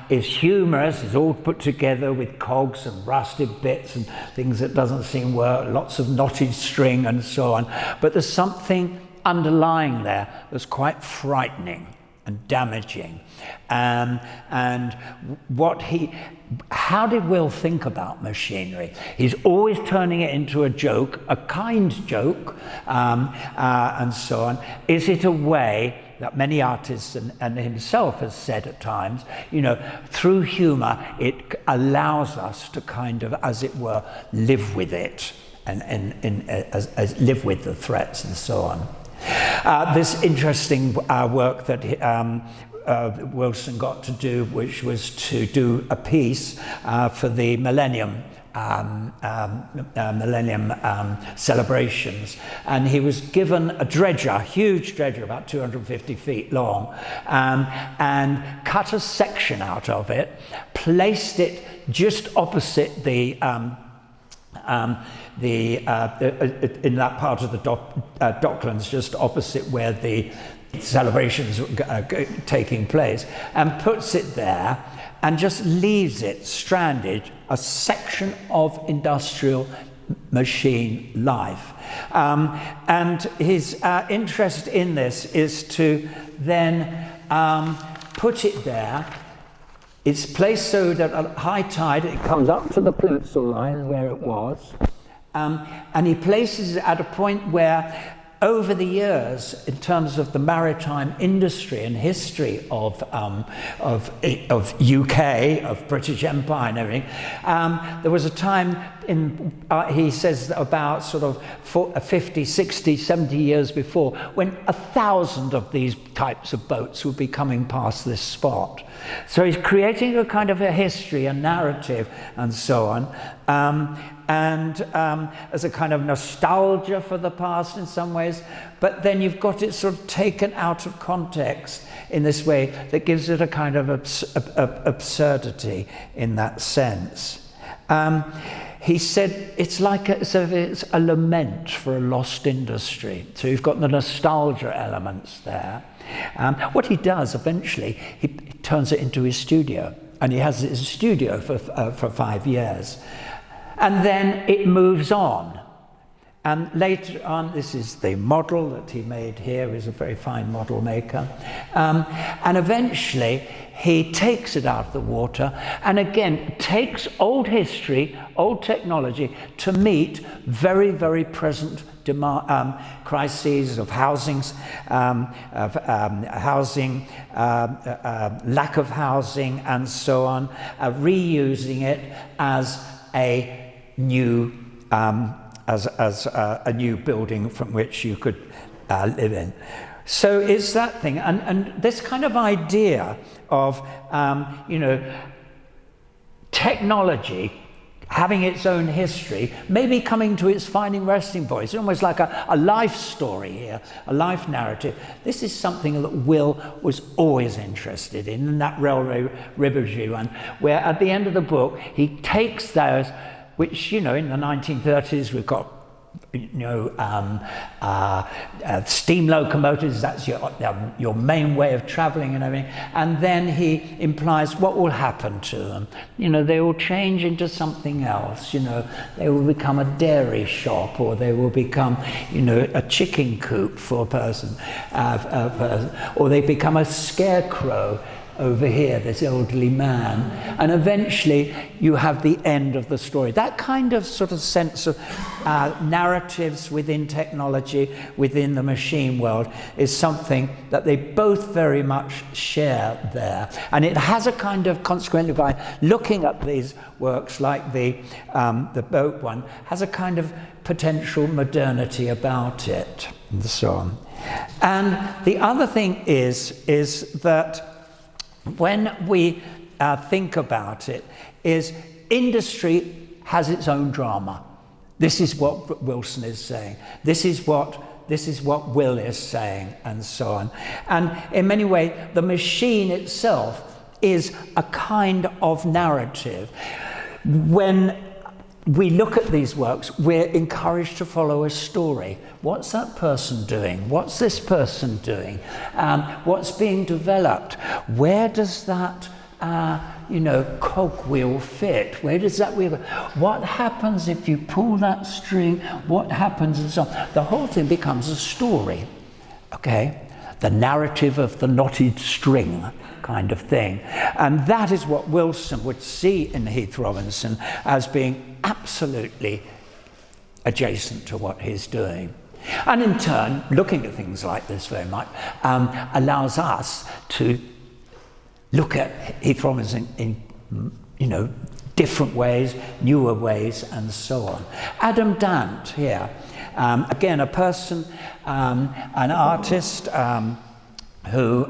is humorous, is all put together with cogs and rusted bits and things that doesn't seem work, lots of knotted string and so on. But there's something underlying there that's quite frightening and damaging. And how did Will think about machinery? He's always turning it into a joke, a kind joke, and so on. Is it a way that many artists and himself has said at times, through humour, it allows us to kind of, as it were, live with it and live with the threats and so on. This interesting work that Wilson got to do, which was to do a piece for the Millennium celebrations, and he was given a dredger, a huge dredger about 250 feet long, and cut a section out of it, placed it just opposite in that part of the Docklands, just opposite where the celebrations were taking place, and puts it there and just leaves it stranded, a section of industrial machine life. And his interest in this is to then put it there. It's placed so that at high tide it comes up to the peninsula line where it was, and he places it at a point where, over the years, in terms of the maritime industry and history of UK, of British Empire and everything, there was a time he says about sort of 50, 60, 70 years before, when 1,000 of these types of boats would be coming past this spot. So he's creating a kind of a history, a narrative, and so on. As a kind of nostalgia for the past in some ways, but then you've got it sort of taken out of context in this way that gives it a kind of absurdity in that sense. He said it's like it's a lament for a lost industry. So you've got the nostalgia elements there. What he does eventually, he turns it into his studio, and he has his studio for 5 years. And then it moves on. And later on, this is the model that he made here. He's a very fine model maker. And eventually, he takes it out of the water and again takes old history, old technology to meet very, very present crises of housing, lack of housing, and so on, reusing it as a new a new building from which you could live in. So it's that thing, and this kind of idea of technology having its own history, maybe coming to its finding resting point. It's almost like a life story here, a life narrative. This is something that Will was always interested in that railway ribaldry one, where at the end of the book he takes those, which, in the 1930s we've got, steam locomotives, that's your main way of travelling and everything, and then he implies what will happen to them. They will change into something else. They will become a dairy shop, or they will become, a chicken coop for a person, or they become a scarecrow over here, this elderly man, and eventually you have the end of the story. That kind of sort of sense of narratives within technology, within the machine world, is something that they both very much share there. And it has a kind of, consequently, by looking at these works like the boat one, has a kind of potential modernity about it, and so on. And the other thing is that when we think about it, is industry has its own drama. This is what Wilson is saying. This is what Will is saying, and so on. And in many ways, the machine itself is a kind of narrative. When we look at these works, we're encouraged to follow a story. What's that person doing? What's this person doing? What's being developed? Where does that, cogwheel fit? Where does that wheel? What happens if you pull that string? What happens, and so on? The whole thing becomes a story, okay? The narrative of the knotted string kind of thing. And that is what Wilson would see in Heath Robinson as being absolutely adjacent to what he's doing. And in turn, looking at things like this very much allows us to look at Heath Robinson in, different ways, newer ways, and so on. Adam Dant here, again, a person, an artist who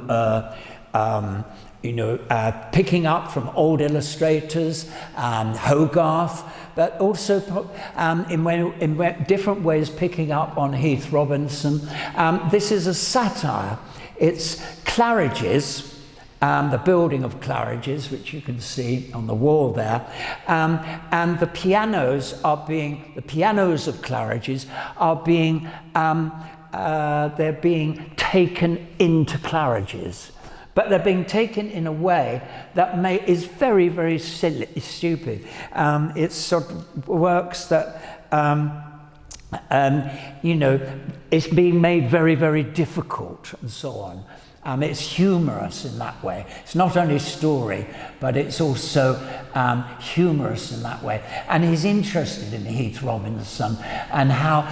picking up from old illustrators, Hogarth, but also in different ways picking up on Heath Robinson. This is a satire. It's Claridge's, the building of Claridge's, which you can see on the wall there, and the pianos of Claridge's are being they're being taken into Claridge's. But they're being taken in a way that is very, very silly, stupid. It's sort of works that you know, it's being made very, very difficult and so on. It's humorous in that way. It's not only story, but it's also humorous in that way. And he's interested in Heath Robinson and how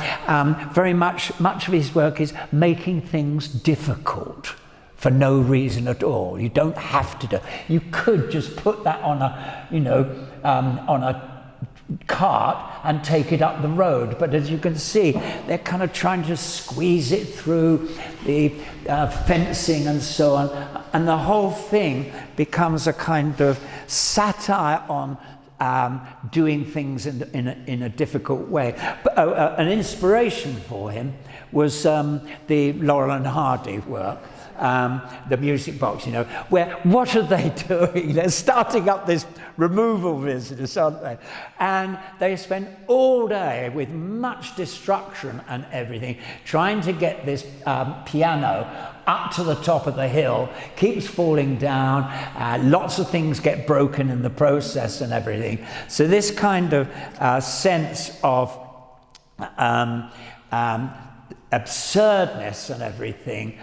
very much of his work is making things difficult for no reason at all. You don't have to do. You could just put that on a, you know, on a cart and take it up the road, but as you can see, they're kind of trying to squeeze it through the fencing and so on, and the whole thing becomes a kind of satire on doing things in a difficult way. But an inspiration for him was the Laurel and Hardy work. The music box, you know, where what are they doing? They're starting up this removal business, aren't they? And they spend all day with much destruction and everything trying to get this piano up to the top of the hill, keeps falling down, lots of things get broken in the process and everything. So this kind of sense of absurdness and everything,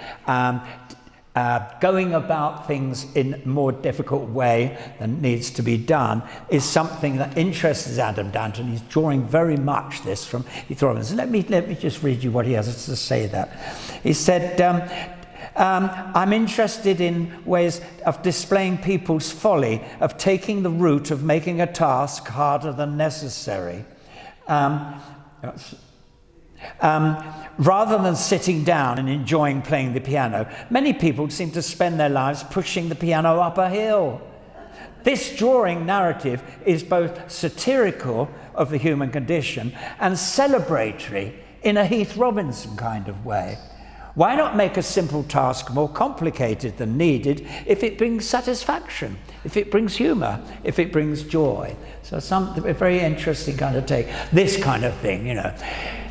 going about things in a more difficult way than needs to be done, is something that interests Adam Danton. He's drawing very much this from Heath Robinson. Let me just read you what he has to say that. He said, I'm interested in ways of displaying people's folly, of taking the route of making a task harder than necessary. Rather than sitting down and enjoying playing the piano, many people seem to spend their lives pushing the piano up a hill. This drawing narrative is both satirical of the human condition and celebratory in a Heath Robinson kind of way. Why not make a simple task more complicated than needed if it brings satisfaction, if it brings humour, if it brings joy? So a very interesting kind of take. This kind of thing, you know.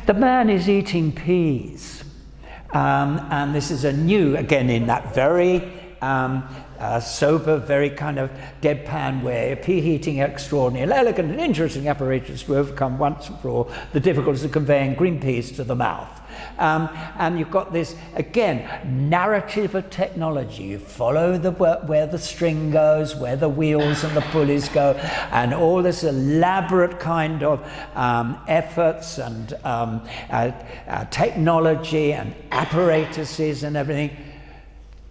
The man is eating peas. And this is Anew, again, in that very sober, very kind of deadpan way, a pea-eating extraordinary, elegant and interesting apparatus to overcome once and for all the difficulties of conveying green peas to the mouth. And you've got this, again, narrative of technology. You follow where the string goes, where the wheels and the pulleys go, and all this elaborate kind of efforts and technology and apparatuses and everything,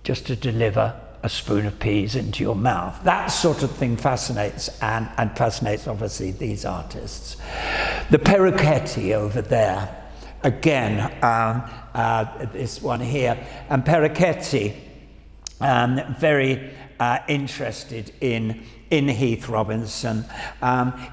just to deliver a spoon of peas into your mouth. That sort of thing fascinates, and fascinates obviously these artists. The Peruchetti over there, again, this one here, and Peruchetti, very interested in Heath Robinson,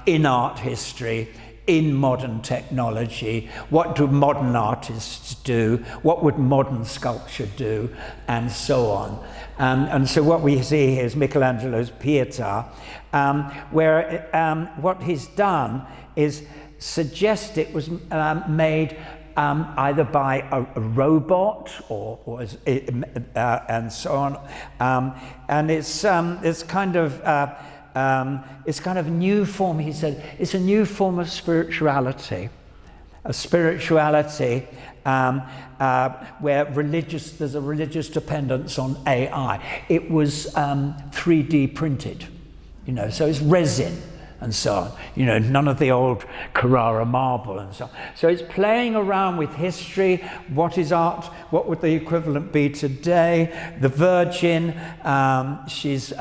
in art history, in modern technology. What do modern artists do? What would modern sculpture do? And so on. And so what we see here is Michelangelo's Pietà, where what he's done is suggest it was made either by a robot or and so on, and it's kind of new form. He said it's a new form of spirituality, where there's a religious dependence on AI. It was 3D printed, you know, so it's resin and so on, you know, none of the old Carrara marble and so on. So it's playing around with history. What is art? What would the equivalent be today? The Virgin, she's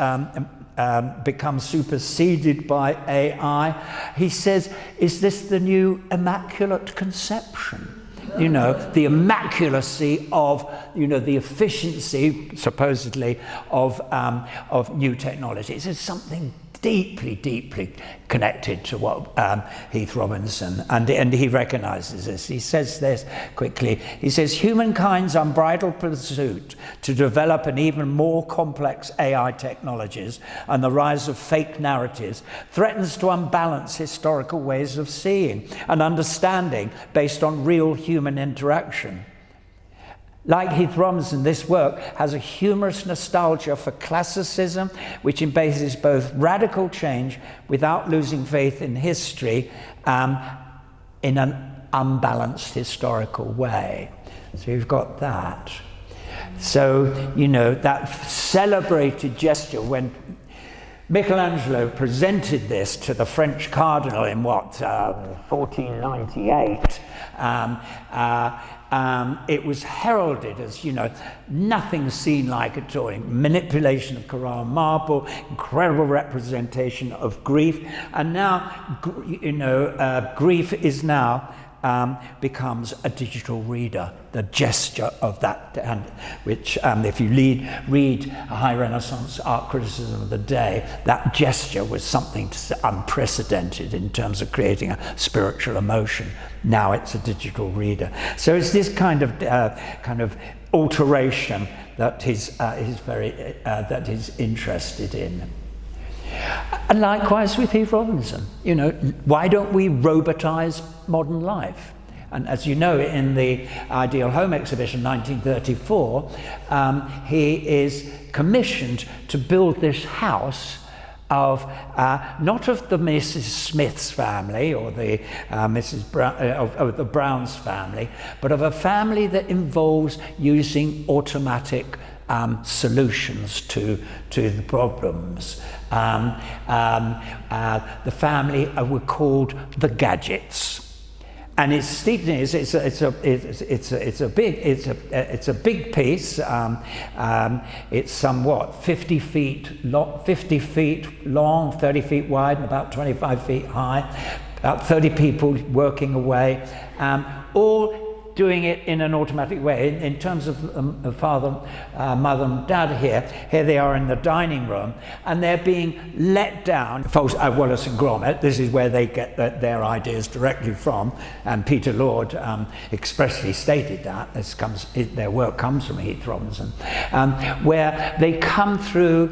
become superseded by AI. He says, is this the new Immaculate Conception? You know, the immaculacy of, you know, the efficiency, supposedly, of new technology. It's something deeply, deeply connected to what Heath Robinson, and he recognises this. He says this quickly. He says, humankind's unbridled pursuit to develop an even more complex AI technologies and the rise of fake narratives threatens to unbalance historical ways of seeing and understanding based on real human interaction. Like Heath Robinson, this work has a humorous nostalgia for classicism, which embraces both radical change without losing faith in history, in an unbalanced historical way. So you've got that. So, you know, that celebrated gesture when Michelangelo presented this to the French cardinal in 1498, it was heralded as, you know, nothing seen like it at all. Manipulation of Carrara marble, incredible representation of grief, and now, you know, grief is now becomes a digital reader. The gesture of that, and which, if you read high Renaissance art criticism of the day, that gesture was something unprecedented in terms of creating a spiritual emotion. Now it's a digital reader. So it's this kind of alteration that he's interested in. And likewise with Heath Robinson, you know, why don't we robotize modern life? And as you know, in the Ideal Home exhibition 1934, he is commissioned to build this house of not of the Mrs. Smith's family or the of the Brown's family, but of a family that involves using automatic solutions to the problems. The family were called the Gadgets, and it's a big piece. It's somewhat 50 feet long, 30 feet wide, and about 25 feet high. About 30 people working away, all doing it in an automatic way. In terms of father, mother and dad here they are in the dining room, and they're being let down. Wallace and Gromit, this is where they get their ideas directly from, and Peter Lord expressly stated that. Their work comes from Heath Robinson, where they come through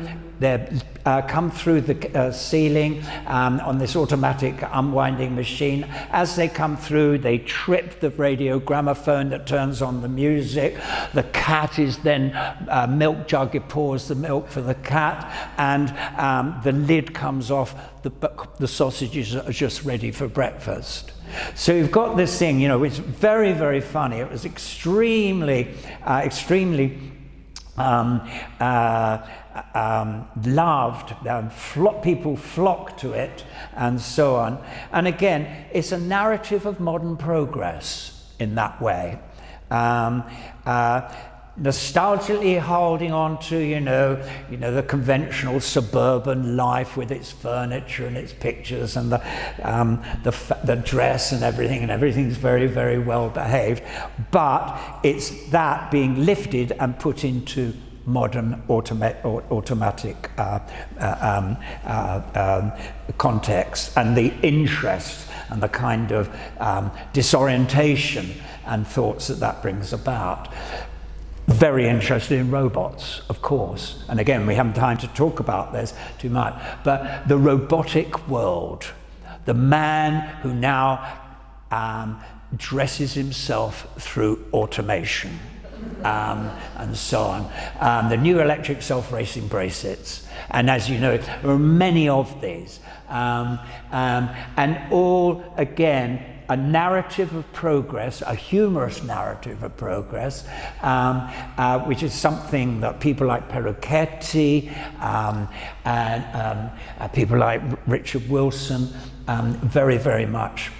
the ceiling on this automatic unwinding machine. As they come through, they trip the radio gramophone that turns on the music. The cat is then milk jug, it pours the milk for the cat, and the lid comes off. The sausages are just ready for breakfast. So you've got this thing, you know, it's very, very funny. It was extremely loved, people flock to it, and so on. And again, it's a narrative of modern progress in that way. Nostalgically holding on to, you know, the conventional suburban life with its furniture and its pictures and the dress and everything's very, very well behaved. But it's that being lifted and put into modern automatic context, and the interest and the kind of disorientation and thoughts that brings about. Very interested in robots, of course, and again, we haven't time to talk about this too much, but the robotic world, the man who now dresses himself through automation, and so on. The new electric self-racing bracelets, and as you know, there are many of these, and all, again, a narrative of progress, a humorous narrative of progress, which is something that people like Peruchetti and people like Richard Wilson very, very much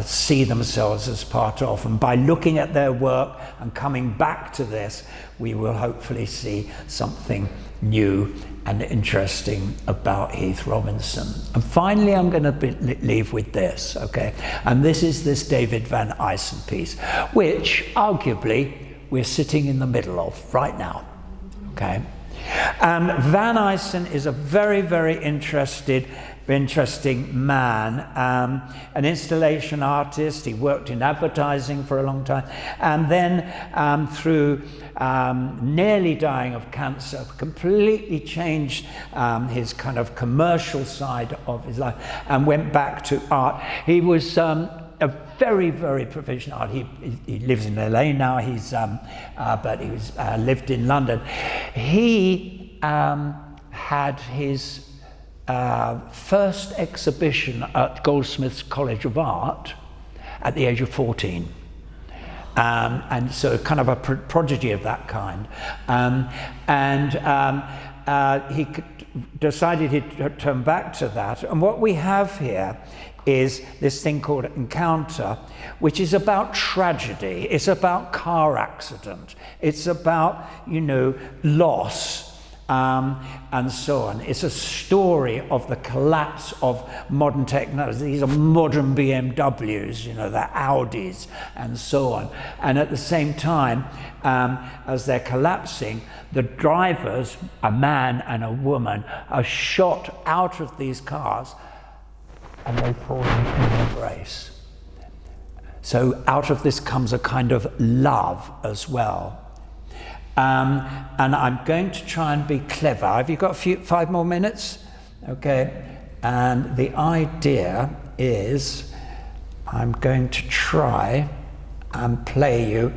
see themselves as part of. And by looking at their work and coming back to this, we will hopefully see something new and interesting about Heath Robinson. And finally, I'm going to leave with this, okay? And this is this David Van Eysen piece, which arguably we're sitting in the middle of right now, okay? And Van Eysen is a very, very interesting man, an installation artist. He worked in advertising for a long time, and then through nearly dying of cancer, completely changed his kind of commercial side of his life and went back to art. He was a very, very proficient art. He lives in LA now. But he was lived in London. He had his first exhibition at Goldsmiths College of Art, at the age of 14. And so kind of a prodigy of that kind. He decided he'd turn back to that. And what we have here is this thing called Encounter, which is about tragedy. It's about car accident. It's about, loss. And so on. It's a story of the collapse of modern technology. These are modern BMWs, they're Audis and so on. And at the same time, as they're collapsing, the drivers, a man and a woman, are shot out of these cars and they fall into an embrace. So out of this comes a kind of love as well. And I'm going to try and be clever. Have you got 5 more minutes? Okay. And the idea is I'm going to try and play you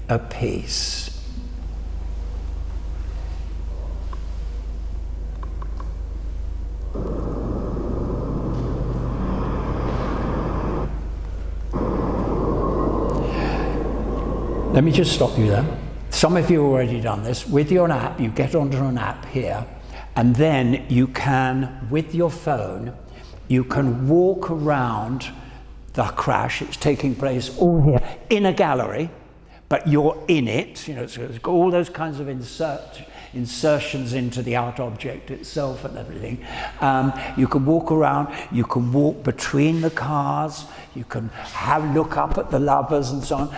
a piece. Let me just stop you there. Some of you have already done this. With your app, you get onto an app here, and then you can, with your phone, you can walk around the crash. It's taking place all here in a gallery, but you're in it. So it's got all those kinds of insertions into the art object itself and everything. You can walk around, you can walk between the cars, you can look up at the lovers and so on.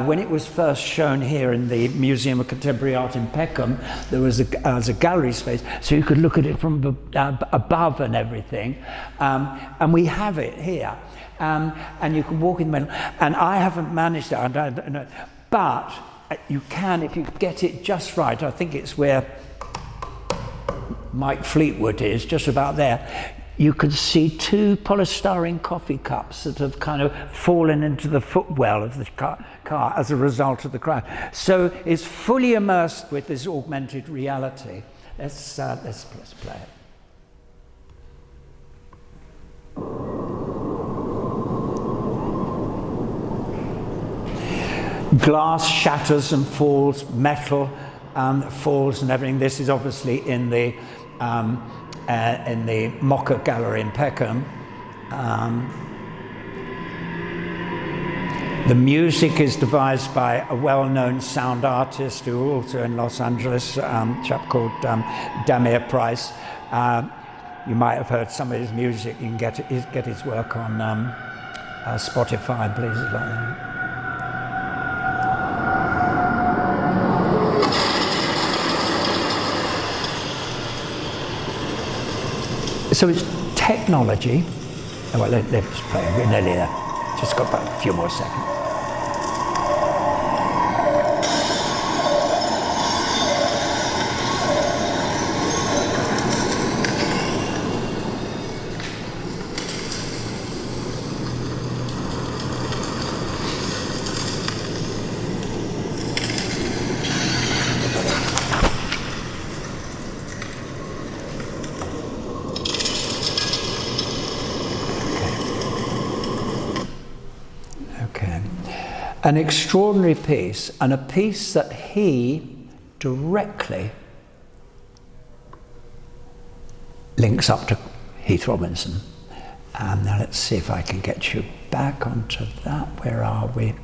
When it was first shown here in the Museum of Contemporary Art in Peckham, there was a gallery space, so you could look at it from above and everything. And we have it here. And you can walk in the middle. And I haven't managed that, I don't know. But you can, if you get it just right. I think it's where Mike Fleetwood is, just about there. You can see 2 polystyrene coffee cups that have kind of fallen into the footwell of the car as a result of the crash. So it's fully immersed with this augmented reality. Let's play it. Glass shatters and falls, metal falls and everything. This is obviously in the Mocker Gallery in Peckham. The music is devised by a well-known sound artist who also in Los Angeles, a chap called Damir Price. You might have heard some of his music. You can get his work on Spotify and places like that. So it's technology. Oh, well, let's play. We're nearly there. Just got about a few more seconds. An extraordinary piece, and a piece that he directly links up to Heath Robinson. Now let's see if I can get you back onto that. Where are we?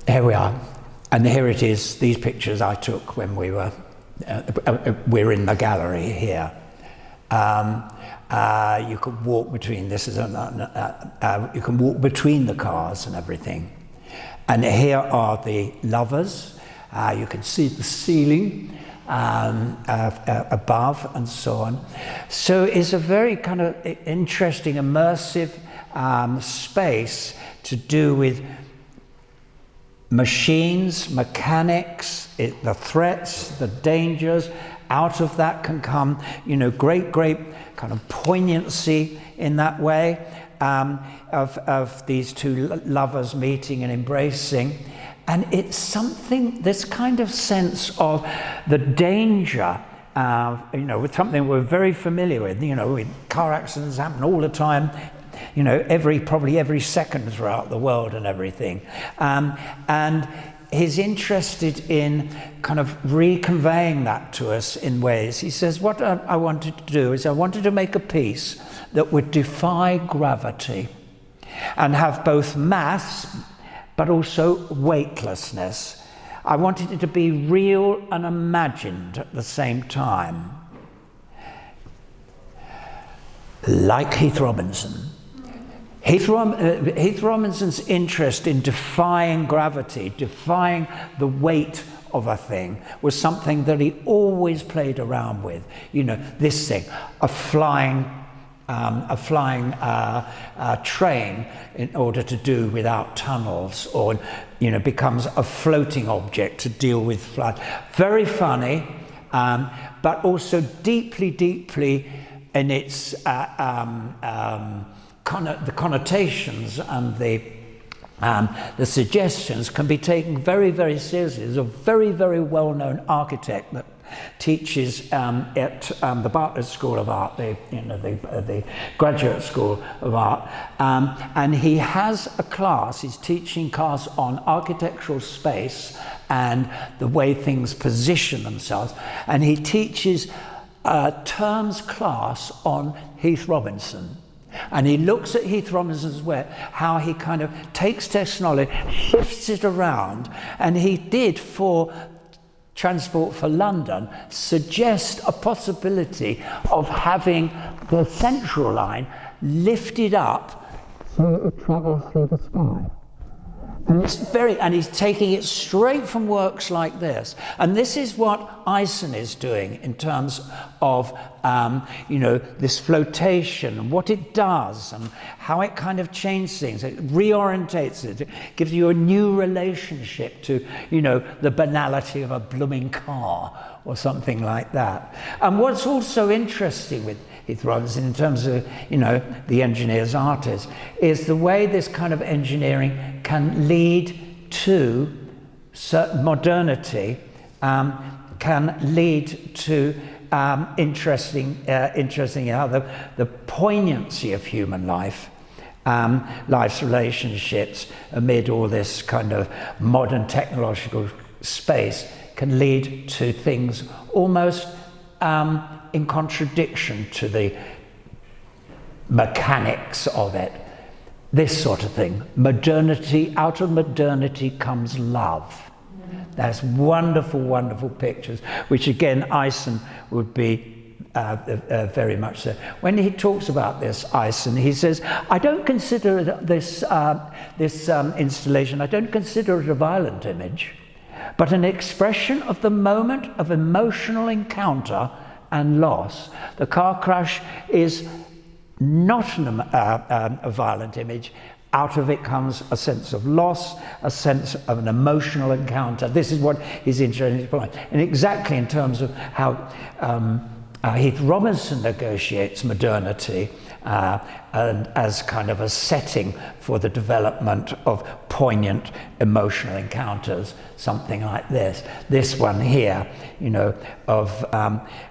Here we are. And here it is, these pictures I took when we're in the gallery here. You could walk between, you can walk between the cars and everything. And here are the lovers. You can see the ceiling above and so on. So it's a very kind of interesting, immersive space to do with machines, mechanics, the threats, the dangers. Out of that can come, great kind of poignancy in that way of these two lovers meeting and embracing. And it's something, this kind of sense of the danger, with something we're very familiar with. Car accidents happen all the time, probably every second throughout the world and everything. And he's interested in kind of reconveying that to us in ways. He says, what I wanted to do is I wanted to make a piece that would defy gravity and have both mass but also weightlessness. I wanted it to be real and imagined at the same time. Like Heath Robinson. Heath Robinson's interest in defying gravity, defying the weight of a thing, was something that he always played around with. This thing, a flying train in order to do without tunnels, or becomes a floating object to deal with flight. Very funny, but also deeply in its the connotations and the suggestions can be taken very, very seriously. There's a very, very well-known architect that teaches at the Bartlett School of Art, the graduate school of art, and he has a class. He's teaching class on architectural space and the way things position themselves, and he teaches a terms class on Heath Robinson. And he looks at Heath Robinson's work, how he kind of takes technology, shifts it around, and he did for Transport for London suggest a possibility of having the central line lifted up so it travels through the sky. And he's taking it straight from works like this. And this is what Higginson is doing in terms of, this flotation and what it does and how it kind of changes things. It reorientates it. It gives you a new relationship to, the banality of a blooming car or something like that. And what's also interesting with Heath Robinson in terms of, the engineer's artist, is the way this kind of engineering can lead to certain modernity, can lead to interesting how the poignancy of human life, life's relationships amid all this kind of modern technological space can lead to things almost in contradiction to the mechanics of it. This sort of thing. Modernity, out of modernity comes love. That's wonderful, wonderful pictures, which again, Higginson would be very much so. When he talks about this, Higginson, he says, I don't consider this installation, I don't consider it a violent image, but an expression of the moment of emotional encounter and loss. The car crash is not a violent image. Out of it comes a sense of loss, a sense of an emotional encounter. This is what he's interested in his point. And exactly in terms of how Heath Robinson negotiates modernity and as kind of a setting for the development of poignant emotional encounters, something like this. This one here, of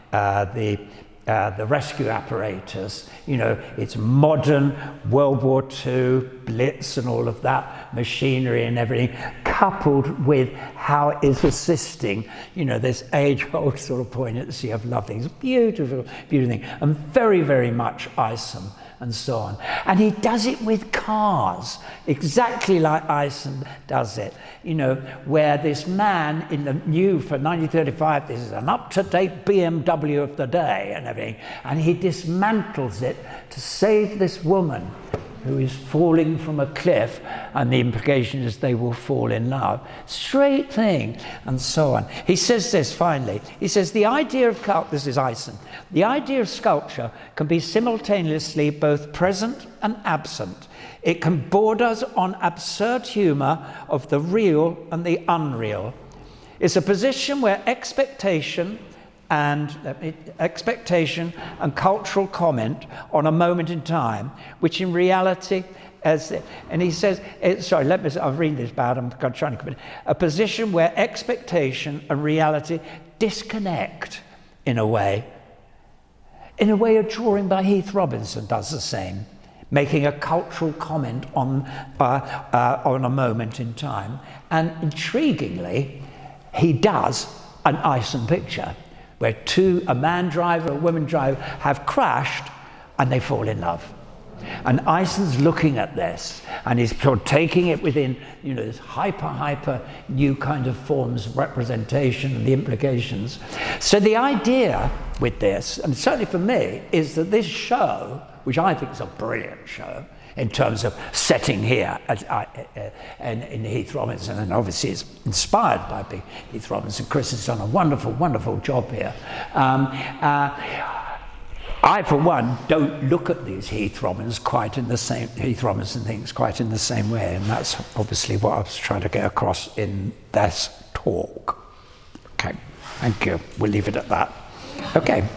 the rescue apparatus, it's modern, World War II, Blitz and all of that, machinery and everything, coupled with how it is assisting, this age-old sort of poignancy of love things. Beautiful, beautiful thing, and very, very much Higginson and so on. And he does it with cars, exactly like Higginson does it, where this man in the new, for 1935, this is an up-to-date BMW of the day and everything, and he dismantles it to save this woman who is falling from a cliff, and the implication is they will fall in love. Straight thing, and so on. He says this finally. He says, the idea of this is Higginson, the idea of sculpture can be simultaneously both present and absent. It can board us on absurd humour of the real and the unreal. It's a position where expectation and expectation and cultural comment on a moment in time, which in reality, and he says, I'll read this bad, I'm trying to, a position where expectation and reality disconnect in a way of drawing by Heath Robinson does the same, making a cultural comment on a moment in time. And intriguingly, he does an Ison picture where a man driver, a woman driver have crashed and they fall in love. And Ison's looking at this and he's sort of taking it within, this hyper new kind of forms of representation and the implications. So the idea with this, and certainly for me, is that this show, which I think is a brilliant show in terms of setting here in Heath Robinson, and obviously it's inspired by Heath Robinson. Chris has done a wonderful, wonderful job here. I, for one, don't look at these Heath Robinson things quite in the same way, and that's obviously what I was trying to get across in this talk. Okay, thank you. We'll leave it at that. Okay.